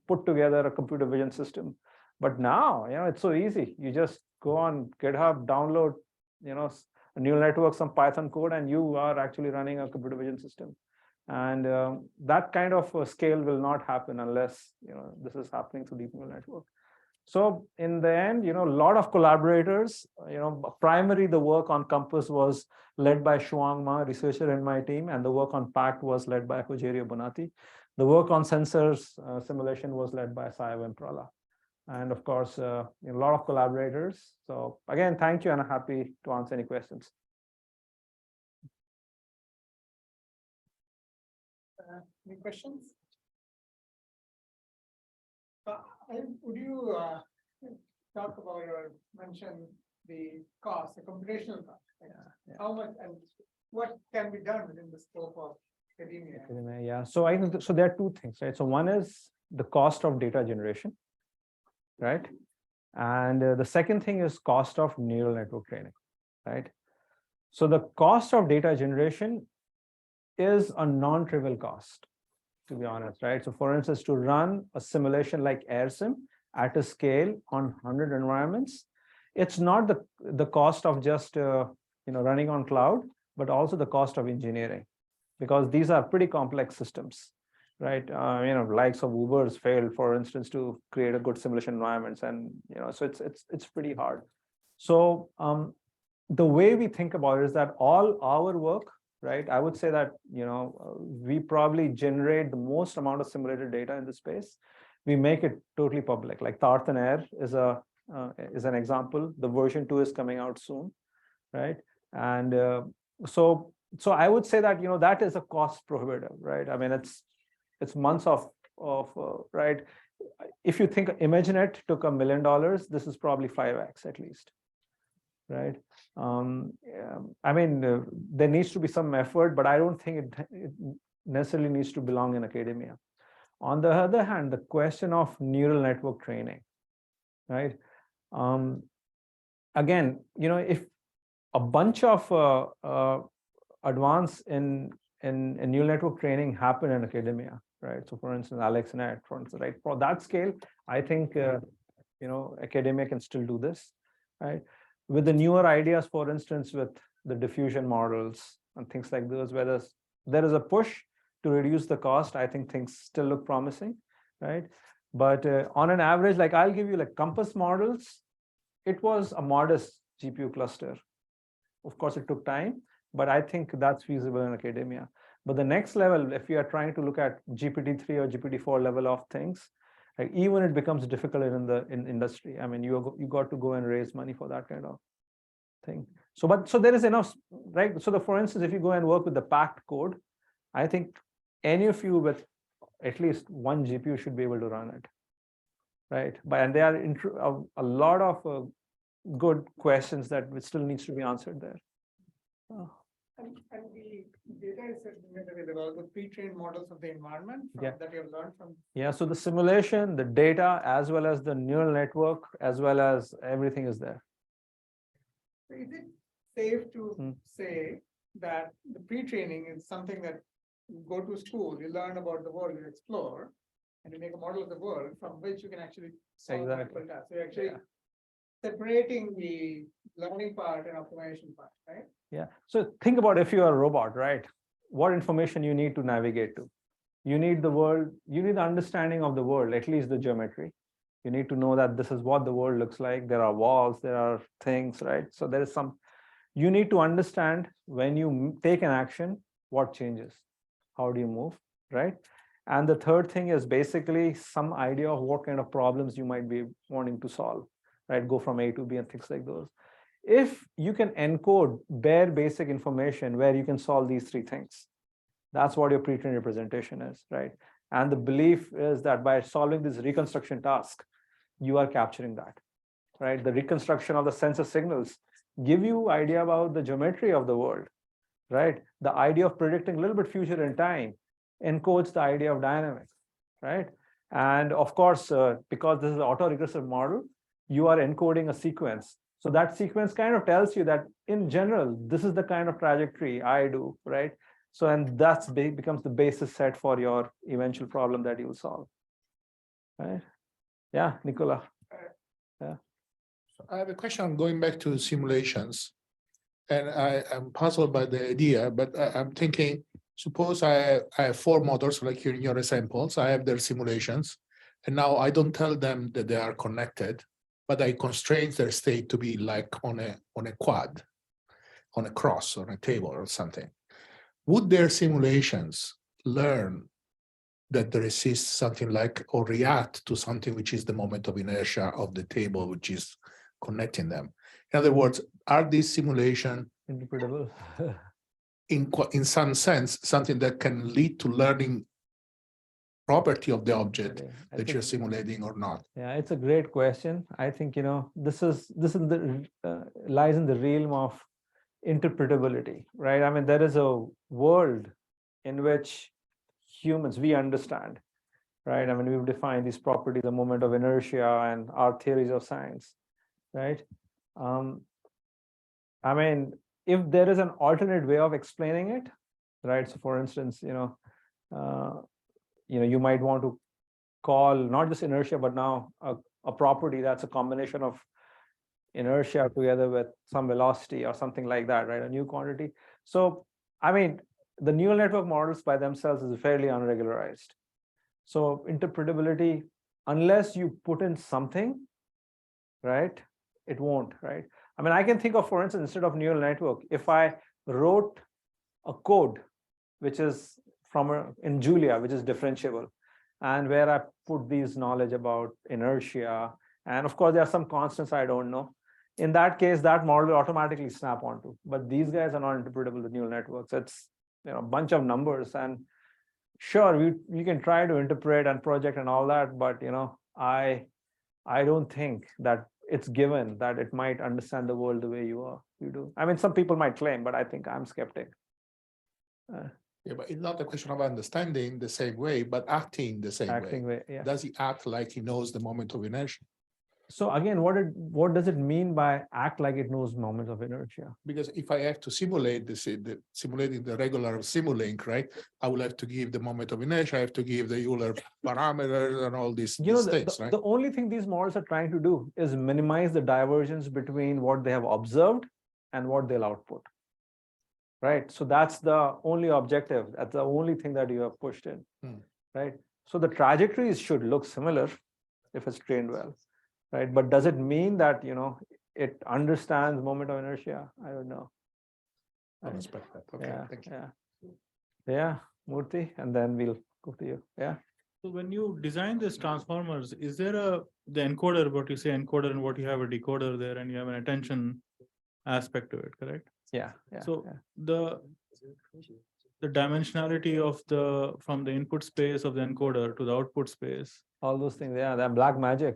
[SPEAKER 2] put together a computer vision system. But now it's so easy. You just go on GitHub, download a neural network, some Python code, and you are actually running a computer vision system. And that kind of scale will not happen unless this is happening through deep neural network. So in the end, a lot of collaborators, primarily the work on Compass was led by Shuang Ma, researcher in my team, and the work on PACT was led by Rogerio Bonatti. The work on sensors simulation was led by ISyE Vimprala. And of course, a lot of collaborators. So again, thank you, and I'm happy to answer any questions.
[SPEAKER 1] Any questions? Would you talk about or mention the cost, the computational cost? Like how much and what can be done within the scope of academia?
[SPEAKER 2] Yeah, so I think so. There are two things, right? So one is the cost of data generation, right? And the second thing is cost of neural network training, right? So the cost of data generation is a non-trivial cost, to be honest, right? So for instance, to run a simulation like AirSim at a scale on 100 environments, it's not the cost of just running on cloud, but also the cost of engineering, because these are pretty complex systems, right? Likes of Uber's failed, for instance, to create a good simulation environments, and so it's pretty hard. So the way we think about it is that all our work, right? I would say that we probably generate the most amount of simulated data in the space. We make it totally public. Like Tartan Air is an example. The version 2 is coming out soon, right? And so I would say that that is a cost prohibitive, right? I mean, it's months of right. If you think ImageNet took $1 million, this is probably 5x at least, right? I mean, there needs to be some effort, but I don't think it necessarily needs to belong in academia. On the other hand, the question of neural network training, right? Again, if a bunch of advance in neural network training happen in academia, right? So for instance, AlexNet, for instance, right? For that scale, I think academia can still do this, right? With the newer ideas, for instance, with the diffusion models and things like those, where there is a push to reduce the cost, I think things still look promising, right? But on an average, like I'll give you like Compass models, it was a modest GPU cluster. Of course, it took time, but I think that's feasible in academia. But the next level, if you are trying to look at GPT-3 or GPT-4 level of things, like even it becomes difficult in industry. I mean, you got to go and raise money for that kind of thing. So there is enough, right? So for instance, if you go and work with the PACT code, I think any of you with at least one GPU should be able to run it, right? And there are a lot of good questions that still needs to be answered there.
[SPEAKER 1] And the data is made available with pre-trained models of the environment that you have learned from. Yeah,
[SPEAKER 2] so the simulation, the data, as well as the neural network, as well as everything is there.
[SPEAKER 1] Is it safe to say that the pre-training is something that you go to school, you learn about the world, you explore, and you make a model of the world from which you can actually solve multiple tasks? So you're actually separating the learning part and optimization part, right?
[SPEAKER 2] Yeah. So think about if you are a robot, right? What information you need to navigate to? You need the world, you need the understanding of the world, at least the geometry. You need to know that this is what the world looks like. There are walls, there are things, right? So there is you need to understand when you take an action, what changes? How do you move, right? And the third thing is basically some idea of what kind of problems you might be wanting to solve, right? Go from A to B and things like those. if you can encode bare basic information where you can solve these three things, that's what your pre-trained representation is, right? And the belief is that by solving this reconstruction task, you are capturing that, right? The reconstruction of the sensor signals give you idea about the geometry of the world, right? The idea of predicting a little bit future in time encodes the idea of dynamics, right? And of course, because this is an auto-regressive model, you are encoding a sequence. So that sequence kind of tells you that in general, this is the kind of trajectory I do, right? So, and that's becomes the basis set for your eventual problem that you will solve, right? Yeah, Nicola. Yeah.
[SPEAKER 7] I have a question going back to simulations. And I'm puzzled by the idea, but I'm thinking, suppose I have four models like in your examples, I have their simulations, and now I don't tell them that they are connected, but I constrain their state to be like on a quad, on a cross, on a table or something. Would their simulations learn that there exists something like, or react to something which is the moment of inertia of the table, which is connecting them? In other words, are these simulation
[SPEAKER 2] Interpretable.
[SPEAKER 7] in some sense something that can lead to learning property of the object that you're simulating or not?
[SPEAKER 2] Yeah, it's a great question. I think, this is the lies in the realm of interpretability, right? I mean, there is a world in which humans, we understand, right? I mean, we've defined these properties, the moment of inertia and our theories of science, right? I mean, if there is an alternate way of explaining it, right? So for instance, you might want to call not just inertia, but now a property that's a combination of inertia together with some velocity or something like that, right? A new quantity. So, I mean, the neural network models by themselves is fairly unregularized. So interpretability, unless you put in something, right, it won't, right? I mean, I can think of, for instance, instead of neural network, if I wrote a code, which is in Julia, which is differentiable, and where I put these knowledge about inertia, and of course, there are some constants I don't know. In that case, that model will automatically snap onto. But these guys are not interpretable to neural networks. It's a bunch of numbers, and sure, we can try to interpret and project and all that, but I don't think that it's given that it might understand the world the way you do. I mean, some people might claim, but I think I'm skeptic.
[SPEAKER 7] Yeah, but it's not a question of understanding the same way, but acting the same way.
[SPEAKER 2] Yeah.
[SPEAKER 7] Does he act like he knows the moment of inertia?
[SPEAKER 2] So again, what does it mean by act like it knows moments of inertia?
[SPEAKER 7] Because if I have to simulate simulating the regular Simulink, right, I will have to give the moment of inertia, I have to give the Euler parameters and all these things, right?
[SPEAKER 2] The only thing these models are trying to do is minimize the divergence between what they have observed and what they'll output. Right. So that's the only objective. That's the only thing that you have pushed in. Right. So the trajectories should look similar if it's trained well. Right. But does it mean that, it understands moment of inertia? I don't know.
[SPEAKER 7] I respect that. Okay.
[SPEAKER 2] Yeah.
[SPEAKER 7] Thank you.
[SPEAKER 2] Yeah. Murthy, and then we'll go to you. Yeah.
[SPEAKER 4] So when you design these transformers, is there the encoder, what you say encoder, and what you have a decoder there, and you have an attention aspect to it, correct?
[SPEAKER 2] Yeah.
[SPEAKER 4] So the dimensionality of from the input space of the encoder to the output space,
[SPEAKER 2] all those things, they're black magic.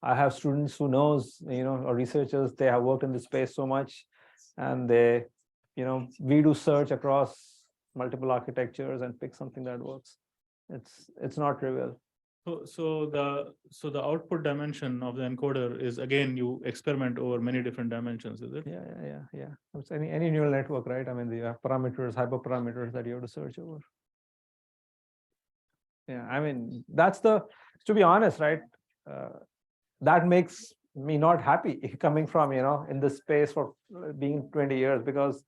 [SPEAKER 2] I have students who knows, or researchers, they have worked in this space so much, and they, we do search across multiple architectures and pick something that works. It's not trivial.
[SPEAKER 4] So the output dimension of the encoder is, again, you experiment over many different dimensions, is it?
[SPEAKER 2] Yeah. It's any neural network, right? I mean, you have parameters, hyperparameters that you have to search over. Yeah, I mean, to be honest, right? That makes me not happy coming from, in this space for being 20 years, because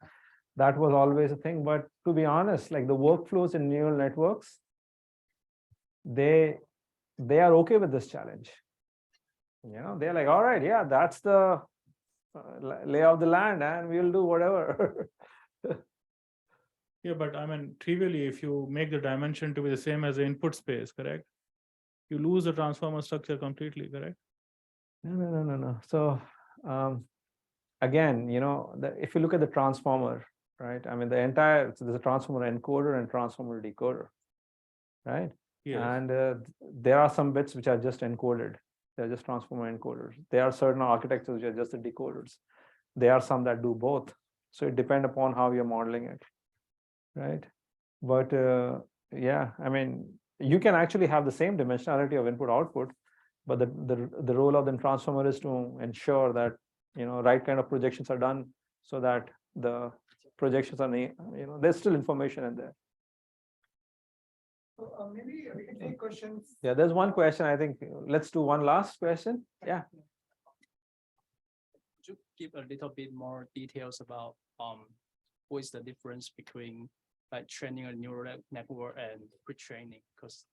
[SPEAKER 2] that was always a thing. But to be honest, like the workflows in neural networks, they are okay with this challenge. They're like, all right, yeah, that's the lay of the land, and we'll do whatever.
[SPEAKER 4] Yeah, but I mean, trivially, if you make the dimension to be the same as the input space, correct? You lose the transformer structure completely, correct?
[SPEAKER 2] No. So again, if you look at the transformer, right? I mean, there's a transformer encoder and transformer decoder, right? And there are some bits which are just encoded. They're just transformer encoders. There are certain architectures which are just the decoders. There are some that do both. So it depends upon how you're modeling it, right? But yeah, I mean, you can actually have the same dimensionality of input output, but the role of the transformer is to ensure that right kind of projections are done so that the projections are there's still information in there.
[SPEAKER 1] So maybe we can take questions.
[SPEAKER 2] Yeah, there's one question. I think let's do one last question. Yeah.
[SPEAKER 5] Could you give a little bit more details about what is the difference between like training a neural network and pre-training? Because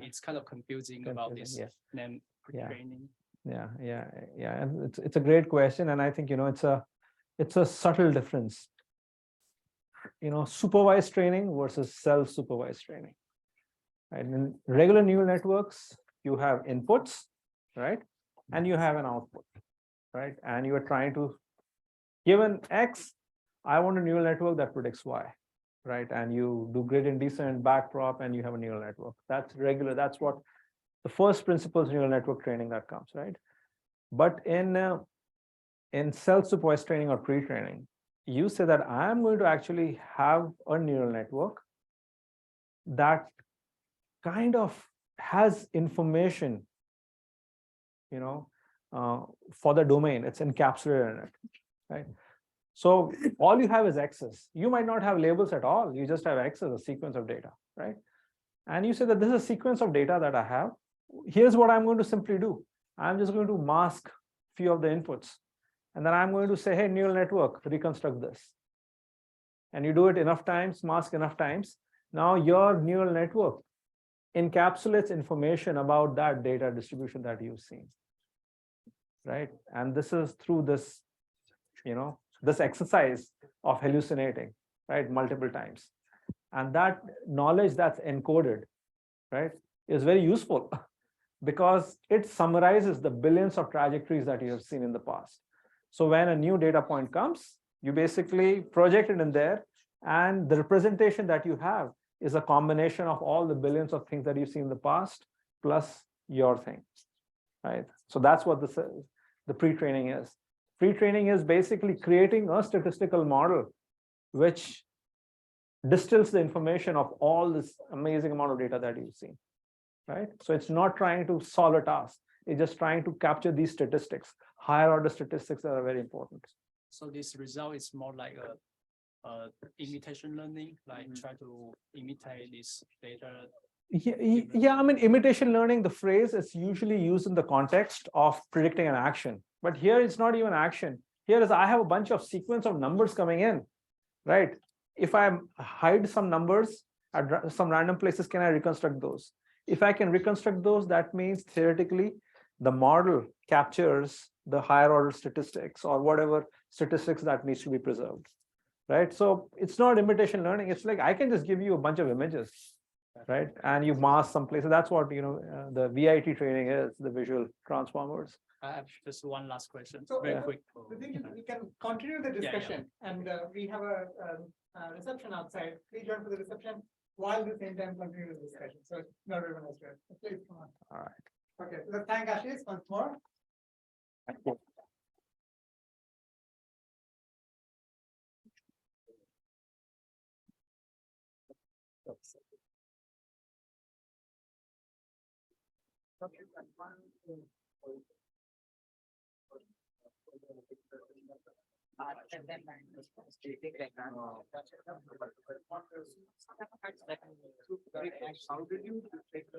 [SPEAKER 5] it's kind of confusing about this name pre-training.
[SPEAKER 2] Yeah. And it's a great question, and I think it's a subtle difference. Supervised training versus self-supervised training. Right? In regular neural networks, you have inputs, right? And you have an output, right? And you are trying to, given X, I want a neural network that predicts Y, right? And you do gradient descent, backprop, and you have a neural network. That's regular. That's what the first principles neural network training that comes, right? But in self-supervised training or pre-training, you say that I'm going to actually have a neural network that kind of has information, for the domain. It's encapsulated in it, right? So all you have is X's. You might not have labels at all. You just have X's, a sequence of data, right? And you say that this is a sequence of data that I have. Here's what I'm going to simply do. I'm just going to mask few of the inputs. And then I'm going to say, hey, neural network, reconstruct this. And you do it enough times, mask enough times. Now your neural network encapsulates information about that data distribution that you've seen, right? And this is through this, this exercise of hallucinating, right, multiple times. And that knowledge that's encoded, right, is very useful because it summarizes the billions of trajectories that you have seen in the past. So when a new data point comes, you basically project it in there, and the representation that you have is a combination of all the billions of things that you've seen in the past plus your thing, right? So that's what the pre-training is. Pre-training is basically creating a statistical model which distills the information of all this amazing amount of data that you've seen, right? So it's not trying to solve a task. It's just trying to capture these statistics, higher order statistics that are very important.
[SPEAKER 5] So this result is more like a imitation learning, like try to imitate this data.
[SPEAKER 2] Yeah, I mean, imitation learning, the phrase is usually used in the context of predicting an action. But here it's not even action. Here is I have a bunch of sequence of numbers coming in, right? If I hide some numbers at some random places, can I reconstruct those? If I can reconstruct those, that means theoretically the model captures the higher order statistics or whatever statistics that needs to be preserved, right? So it's not imitation learning. It's like I can just give you a bunch of images, right? And you mask some places. That's what the VIT training is, the visual transformers.
[SPEAKER 5] I have just one last question,
[SPEAKER 1] So,
[SPEAKER 5] very quick.
[SPEAKER 1] The thing is, we can continue the discussion, and we have a reception outside. Please join for the reception while at the same time continue the discussion. So not everyone has to. Please come on.
[SPEAKER 2] All right.
[SPEAKER 1] Okay, let's thank Ashish once more.
[SPEAKER 2] Thank you.
[SPEAKER 3] How did you take the